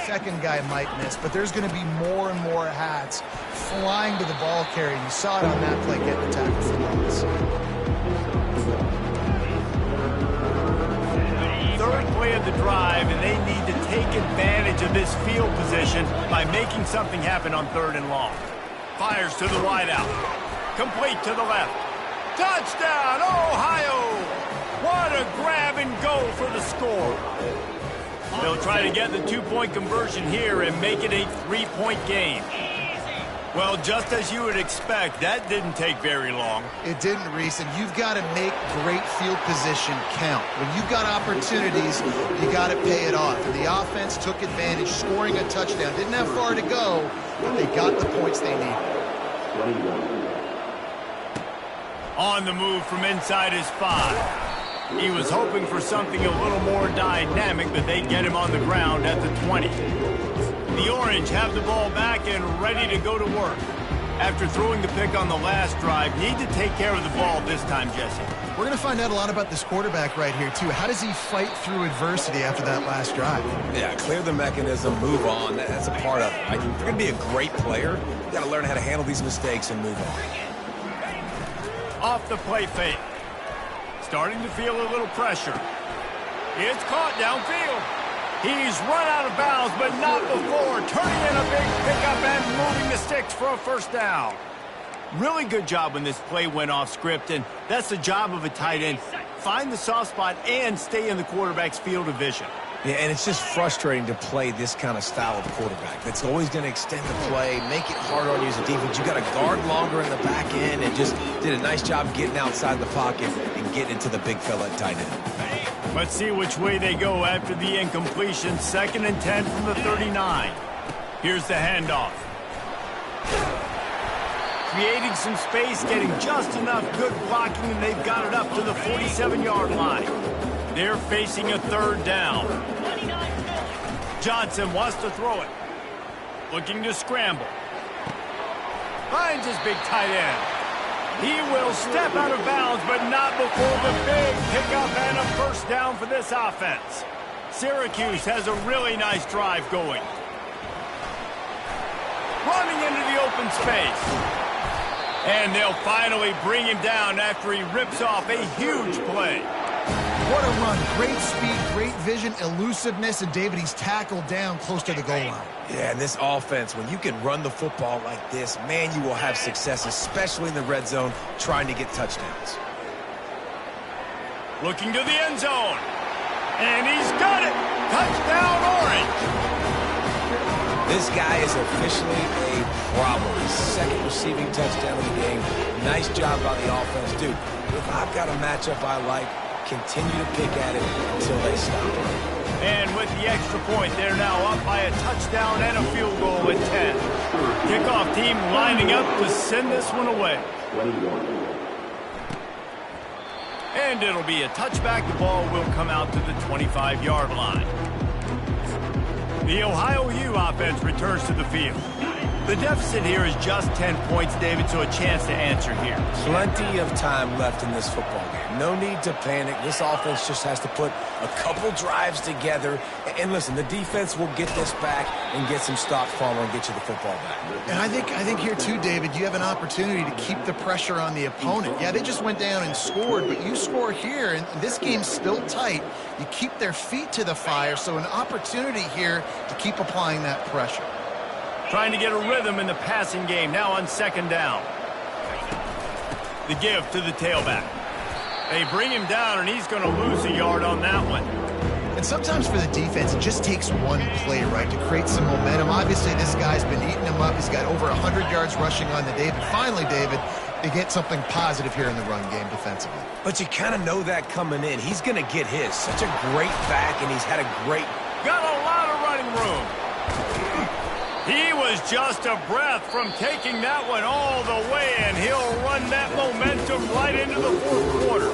Second guy might miss, but there's going to be more and more hats flying to the ball carrier. You saw it on that play, getting the tackle for loss. third play of the drive, and they need to take advantage of this field position by making something happen on 3rd and long. Fires to the wideout. Complete to the left. Touchdown, Ohio! What a grab and go for the score. They'll try to get the 2-point conversion here and make it a 3-point game. Well, just as you would expect, that didn't take very long. It didn't, Reese, and you've got to make great field position count. When you've got opportunities, you got to pay it off. And the offense took advantage, scoring a touchdown. Didn't have far to go, but they got the points they needed. On the move from inside his 5. He was hoping for something a little more dynamic, but they get him on the ground at the 20. The Orange have the ball back and ready to go to work. After throwing the pick on the last drive, need to take care of the ball this time, Jesse. We're going to find out a lot about this quarterback right here, too. How does he fight through adversity after that last drive? Yeah, clear the mechanism, move on. That's a part of it. Right? If you're going to be a great player, you got to learn how to handle these mistakes and move on. Off the play fake. Starting to feel a little pressure. It's caught downfield. He's run out of bounds, but not before turning in a big pickup and moving the sticks for a first down. Really good job when this play went off script, and that's the job of a tight end. Find the soft spot and stay in the quarterback's field of vision. Yeah, and it's just frustrating to play this kind of style of quarterback. That's always going to extend the play, make it hard on you as a defense. You got to guard longer in the back end, and just did a nice job getting outside the pocket and getting into the big fella at tight end. Let's see which way they go after the incompletion. 2nd and 10 from the 39. Here's the handoff. Creating some space, getting just enough good blocking, and they've got it up to the 47-yard line. They're facing a 3rd down. Johnson wants to throw it. Looking to scramble. Finds his big tight end. He will step out of bounds, but not before the big pickup and a first down for this offense. Syracuse has a really nice drive going. Running into the open space. And they'll finally bring him down after he rips off a huge play. What a run. Great speed, great vision, elusiveness, and David, he's tackled down close to the goal line. Yeah, and this offense, when you can run the football like this, man, you will have success, especially in the red zone, trying to get touchdowns. Looking to the end zone. And he's got it. Touchdown, Orange. This guy is officially a problem. His 2nd receiving touchdown of the game. Nice job by the offense. Dude, if I've got a matchup I like, continue to pick at it until they stop. And with the extra point, they're now up by a touchdown and a field goal at 10. Kickoff team lining up to send this one away. And it'll be a touchback. The ball will come out to the 25-yard line. The Ohio U offense returns to the field. The deficit here is just 10 points, David, so a chance to answer here. Plenty of time left in this football game. No need to panic. This offense just has to put a couple drives together. And listen, the defense will get this back and get some stops from and get you the football back. And I think here too, David, you have an opportunity to keep the pressure on the opponent. Yeah, they just went down and scored, but you score here, and this game's still tight. You keep their feet to the fire, so an opportunity here to keep applying that pressure. Trying to get a rhythm in the passing game, now on 2nd down. The give to the tailback. They bring him down, and he's going to lose a yard on that one. And sometimes for the defense, it just takes one play, right, to create some momentum. Obviously, this guy's been eating him up. He's got over 100 yards rushing on the day. But finally, David, they get something positive here in the run game defensively. But you kind of know that coming in. He's going to get his. Such a great back, and he's had a great... Got a lot of running room. He was just a breath from taking that one all the way, and he'll run that momentum right into the 4th quarter.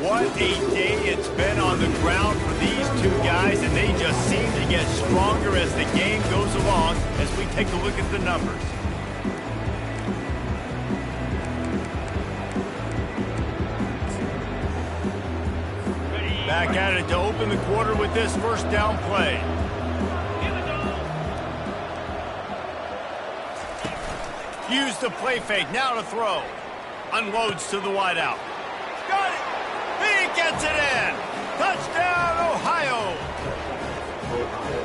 What a day it's been on the ground for these two guys, and they just seem to get stronger as the game goes along as we take a look at the numbers. Back at it to open the quarter with this first down play. Use the play fake, now to throw. Unloads to the wideout. Got it! He gets it in! Touchdown, Ohio!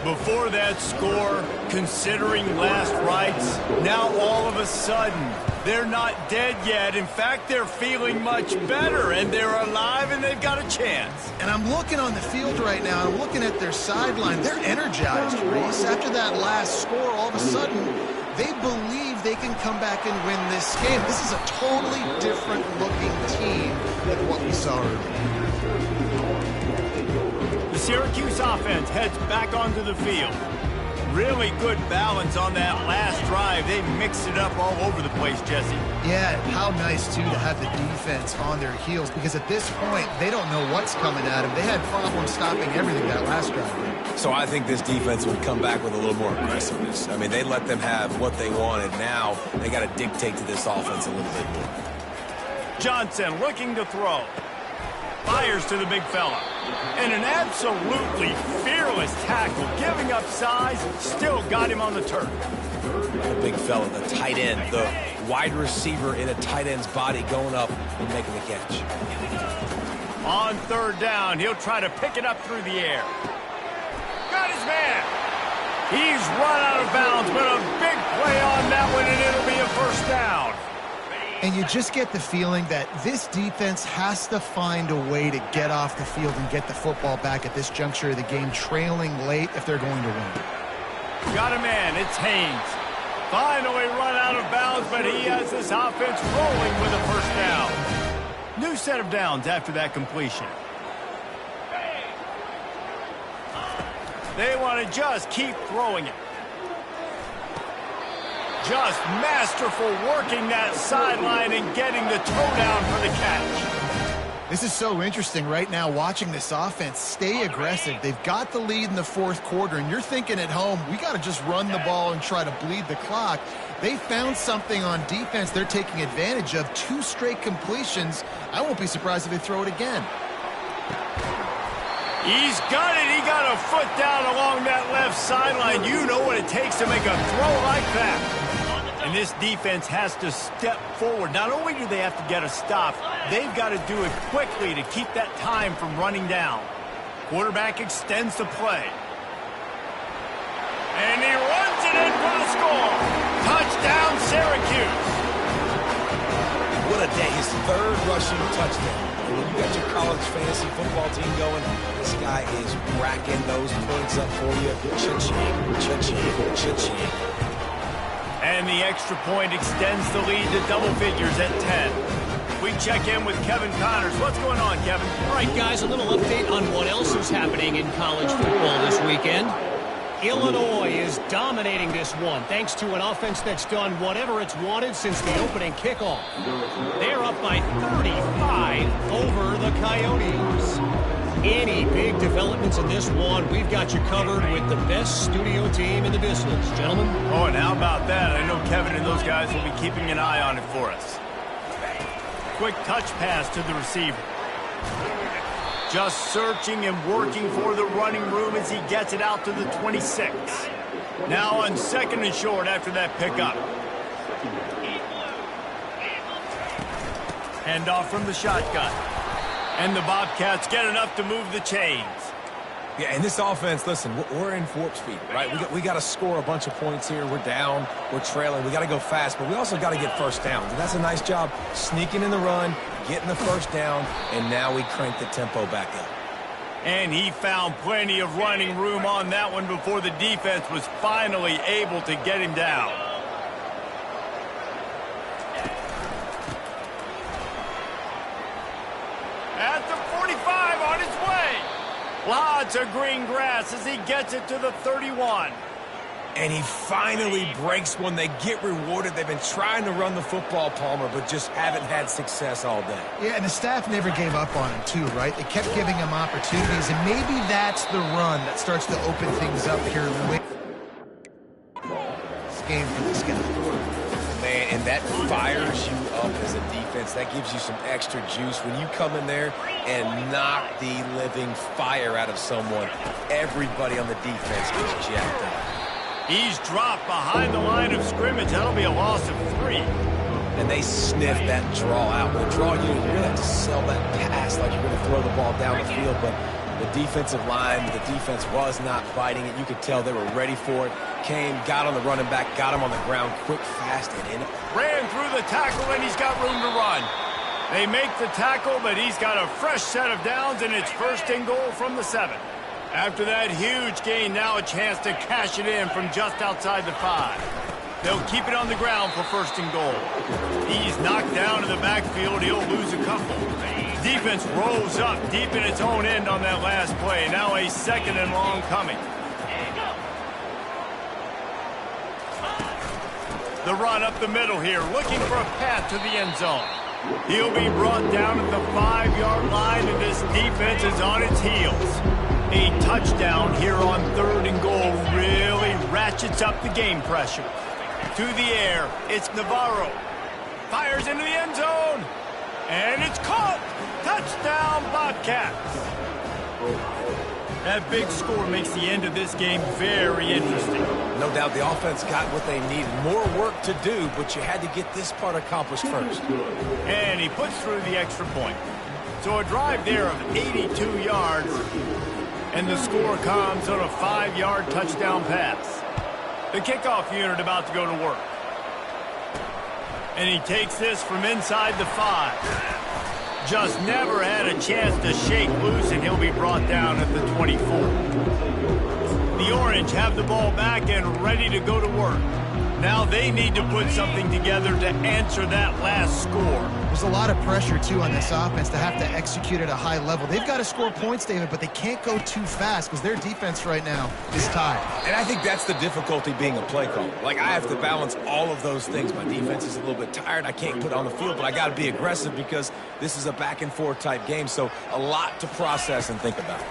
Before that score, considering last rites, now all of a sudden, they're not dead yet. In fact, they're feeling much better, and they're alive, and they've got a chance. And I'm looking on the field right now, and I'm looking at their sideline. They're energized, Reese. After that last score, all of a sudden, they believe they can come back and win this game. This is a totally different-looking team than what we saw earlier. The Syracuse offense heads back onto the field. Really good balance on that last drive. They mixed it up all over the place, Jesse. Yeah, how nice, too, to have the defense on their heels, because at this point, they don't know what's coming at them. They had problems stopping everything that last drive. So I think this defense would come back with a little more aggressiveness. I mean, they let them have what they wanted. Now they got to dictate to this offense a little bit more. Johnson looking to throw. Fires to the big fella. And an absolutely fearless tackle, giving up size, still got him on the turf. The big fella, the tight end, the wide receiver in a tight end's body going up and making the catch. On third down, he'll try to pick it up through the air. Got his man. He's run out of bounds, but a big play on that one, and it'll be a first down. And you just get the feeling that this defense has to find a way to get off the field and get the football back at this juncture of the game, trailing late if they're going to win. Got a man, it's Haynes. Finally run out of bounds, but he has this offense rolling with a first down. New set of downs after that completion. They want to just keep throwing it. Just masterful working that sideline and getting the toe down for the catch. This is so interesting right now, watching this offense stay aggressive. They've got the lead in the fourth quarter, and you're thinking at home, we got to just run the ball and try to bleed the clock. They found something on defense they're taking advantage of. 2 straight completions. I won't be surprised if they throw it again. He's got it. He got a foot down along that left sideline. You know what it takes to make a throw like that. And this defense has to step forward. Not only do they have to get a stop, they've got to do it quickly to keep that time from running down. Quarterback extends the play. And he runs it in for the score. Touchdown, Syracuse. What a day. His 3rd rushing touchdown. When you got your college fantasy football team going, this guy is racking those points up for you. Cha-ching, cha-ching, cha-ching. And the extra point extends the lead to double figures at 10. We check in with Kevin Connors. What's going on, Kevin? All right, guys, a little update on what else is happening in college football this weekend. Illinois is dominating this one thanks to an offense that's done whatever it's wanted since the opening kickoff. They're up by 35 over the Coyotes. Any big developments in this one, we've got you covered with the best studio team in the business, gentlemen. Oh, and how about that? I know Kevin and those guys will be keeping an eye on it for us. Quick touch pass to the receiver. Just searching and working for the running room as he gets it out to the 26. Now on 2nd and short after that pickup. Handoff from the shotgun. And the Bobcats get enough to move the chains. Yeah, and this offense, listen, we're in warp speed, right? We got to score a bunch of points here. We're down. We're trailing. We got to go fast, but we also got to get first downs. And that's a nice job sneaking in the run, getting the first down, and now we crank the tempo back up. And he found plenty of running room on that one before the defense was finally able to get him down. At the 45 on his way. Lots of green grass as he gets it to the 31. And he finally breaks one. They get rewarded. They've been trying to run the football, Palmer, but just haven't had success all day. Yeah, and the staff never gave up on him, too, right? They kept giving him opportunities, and maybe that's the run that starts to open things up here late. This game for this guy. Man, and that fires you up as a defense. That gives you some extra juice. When you come in there and knock the living fire out of someone, everybody on the defense gets jacked up. He's dropped behind the line of scrimmage. That'll be a loss of 3. And they sniff that draw out. The draw, you're going to have to sell that pass like you're going to throw the ball down the field, but The defensive line, the defense was not biting it. You could tell they were ready for it. Came, got on the running back, got him on the ground quick, fast, and in it. Ran through the tackle, and he's got room to run. They make the tackle, but he's got a fresh set of downs, and it's first and goal from the 7. After that huge gain, now a chance to cash it in from just outside the 5. They'll keep it on the ground for first and goal. He's knocked down in the backfield. He'll lose a couple. Defense rolls up deep in its own end on that last play. Now a second and long coming. The run up the middle here, looking for a path to the end zone. He'll be brought down at the 5-yard line, and this defense is on its heels. A touchdown here on third and goal really ratchets up the game pressure. To the air, it's Navarro. Fires into the end zone. And it's caught. Touchdown, Bobcats. That big score makes the end of this game very interesting. No doubt the offense got what they needed. More work to do, but you had to get this part accomplished first. And he puts through the extra point. So a drive there of 82 yards, and the score comes on a 5-yard touchdown pass. The kickoff unit about to go to work. And he takes this from inside the 5. Just never had a chance to shake loose, and he'll be brought down at the 24. The Orange have the ball back and ready to go to work. Now they need to put something together to answer that last score. There's a lot of pressure, too, on this offense to have to execute at a high level. They've got to score points, David, but they can't go too fast because their defense right now is tired. And I think that's the difficulty being a play caller. Like, I have to balance all of those things. My defense is a little bit tired. I can't put it on the field, but I got to be aggressive because this is a back-and-forth type game, so a lot to process and think about.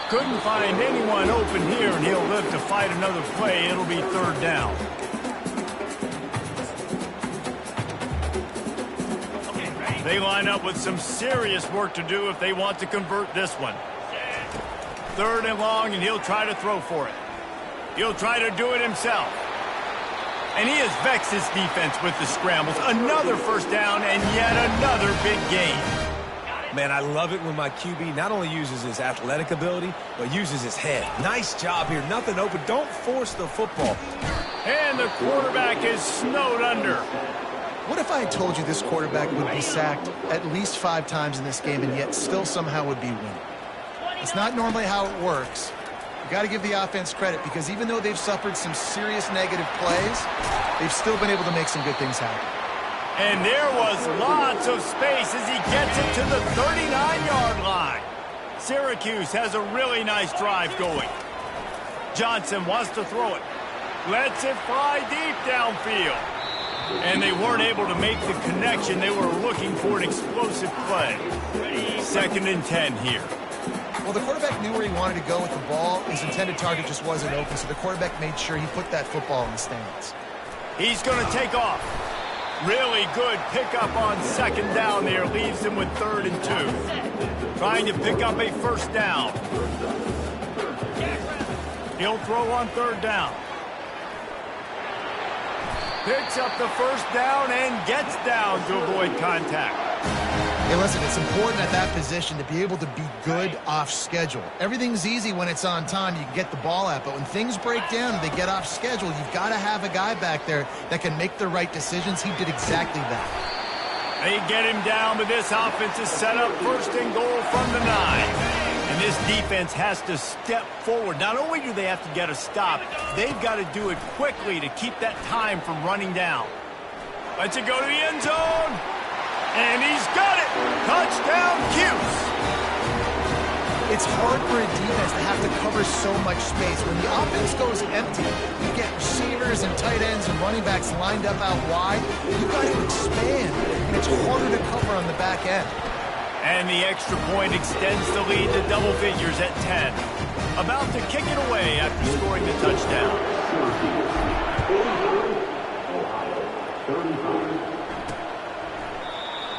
Couldn't find anyone open here, and he'll live to fight another play. It'll be third down. They line up with some serious work to do if they want to convert this one. Third and long, and he'll try to throw for it. He'll try to do it himself. And he has vexed his defense with the scrambles. Another first down and yet another big gain. Man, I love it when my QB not only uses his athletic ability, but uses his head. Nice job here. Nothing open. Don't force the football. And the quarterback is snowed under. What if I had told you this quarterback would be sacked at least 5 times in this game and yet still somehow would be winning? It's not normally how it works. You got to give the offense credit because even though they've suffered some serious negative plays, they've still been able to make some good things happen. And there was lots of space as he gets it to the 39-yard line. Syracuse has a really nice drive going. Johnson wants to throw it. Lets it fly deep downfield. And they weren't able to make the connection. They were looking for an explosive play. 2nd and 10 here. Well, the quarterback knew where he wanted to go with the ball. His intended target just wasn't open, so the quarterback made sure he put that football in the stands. He's going to take off. Really good pickup on 2nd down there. Leaves him with 3rd and 2. Trying to pick up a first down. He'll throw on 3rd down. Picks up the first down and gets down to avoid contact. Hey, listen, it's important at that position to be able to be good off schedule. Everything's easy when it's on time. You can get the ball out, but when things break down and they get off schedule, you've got to have a guy back there that can make the right decisions. He did exactly that. They get him down, but this offense is set up 1st and goal from the 9. And this defense has to step forward. Not only do they have to get a stop, they've got to do it quickly to keep that time from running down. Lets it go to the end zone. And he's got it. Touchdown, Cuse. It's hard for a defense to have to cover so much space. When the offense goes empty, you get receivers and tight ends and running backs lined up out wide. You've got to expand, and it's harder to cover on the back end. And the extra point extends the lead to double figures at 10. About to kick it away after scoring the touchdown.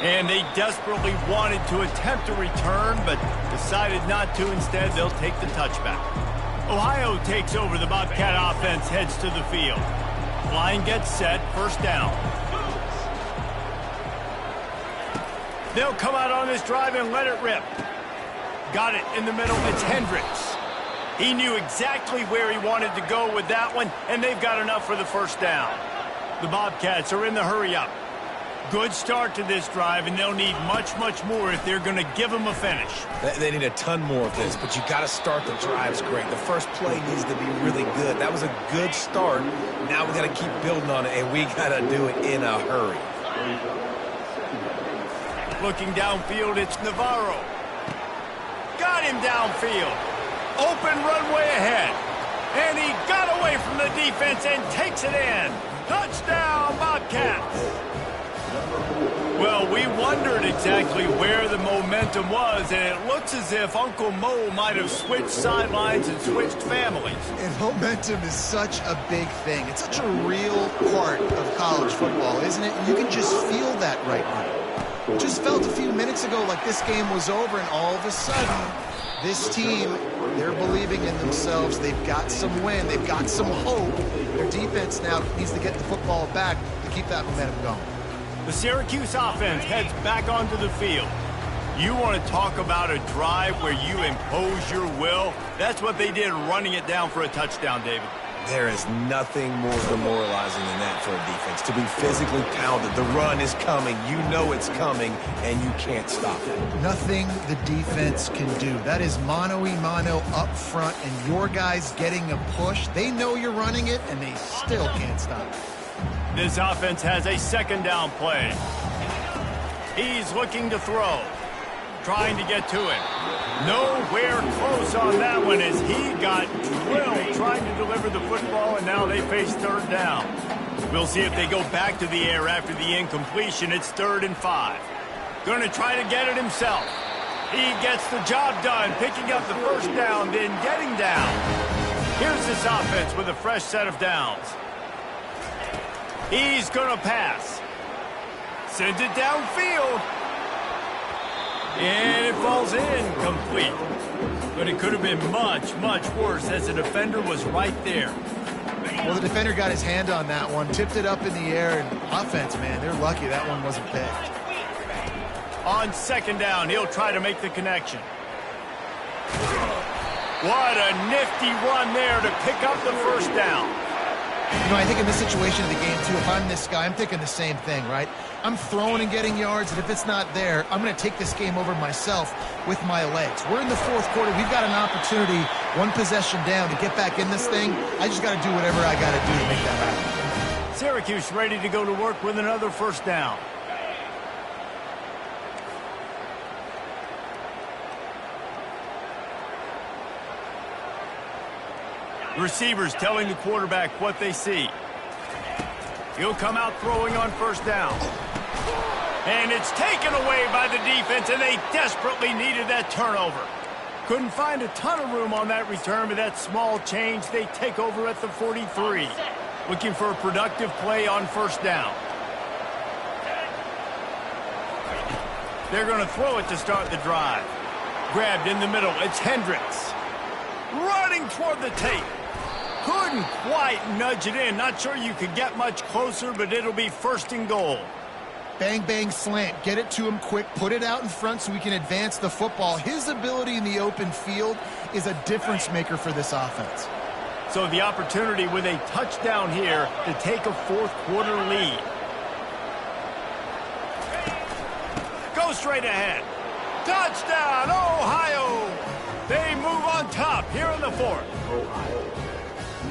And they desperately wanted to attempt a return, but decided not to. Instead, they'll take the touchback. Ohio takes over. The Bobcat offense heads to the field. Line gets set, first down. They'll come out on this drive and let it rip. Got it in the middle. It's Hendricks. He knew exactly where he wanted to go with that one, and they've got enough for the first down. The Bobcats are in the hurry-up. Good start to this drive, and they'll need much, much more if they're going to give them a finish. They need a ton more of this, but you got to start the drives great. The first play needs to be really good. That was a good start. Now we got to keep building on it, and we got to do it in a hurry. Looking downfield, it's Navarro. Got him downfield. Open runway ahead. And he got away from the defense and takes it in. Touchdown, Bobcats. Well, we wondered exactly where the momentum was, and it looks as if Uncle Mo might have switched sidelines and switched families. And momentum is such a big thing. It's such a real part of college football, isn't it? You can just feel that right now. Just felt a few minutes ago like this game was over, and all of a sudden, this team, they're believing in themselves. They've got some wind. They've got some hope. Their defense now needs to get the football back to keep that momentum going. The Syracuse offense heads back onto the field. You want to talk about a drive where you impose your will? That's what they did, running it down for a touchdown, David. There is nothing more demoralizing than that for a defense. To be physically pounded. The run is coming. You know it's coming, and you can't stop it. Nothing the defense can do. That is mano-a-mano up front, and your guys getting a push. They know you're running it, and they still can't stop it. This offense has a second down play. He's looking to throw. Trying to get to it. Nowhere close on that one as he got drilled trying to deliver the football, and now they face third down. We'll see if they go back to the air after the incompletion. It's 3rd and 5. Going to try to get it himself. He gets the job done, picking up the first down, then getting down. Here's this offense with a fresh set of downs. He's going to pass. Sends it downfield. And it falls incomplete. But it could have been much, much worse as the defender was right there. Well, the defender got his hand on that one, tipped it up in the air, and offense, man, they're lucky that one wasn't picked. On second down, he'll try to make the connection. What a nifty run there to pick up the first down. You know, I think in this situation of the game, too, if I'm this guy, I'm thinking the same thing, right? I'm throwing and getting yards, and if it's not there, I'm going to take this game over myself with my legs. We're in the fourth quarter. We've got an opportunity, one possession down, to get back in this thing. I just got to do whatever I got to do to make that happen. Syracuse ready to go to work with another first down. The receivers telling the quarterback what they see. He'll come out throwing on first down. And it's taken away by the defense, and they desperately needed that turnover. Couldn't find a ton of room on that return, but that small change, they take over at the 43. Looking for a productive play on first down. They're going to throw it to start the drive. Grabbed in the middle, it's Hendricks. Running toward the tape. Couldn't quite nudge it in. Not sure you could get much closer, but it'll be 1st and goal. Bang, bang, slant. Get it to him quick. Put it out in front so we can advance the football. His ability in the open field is a difference maker for this offense. So the opportunity with a touchdown here to take a fourth quarter lead. Go straight ahead. Touchdown, Ohio! They move on top here in the fourth.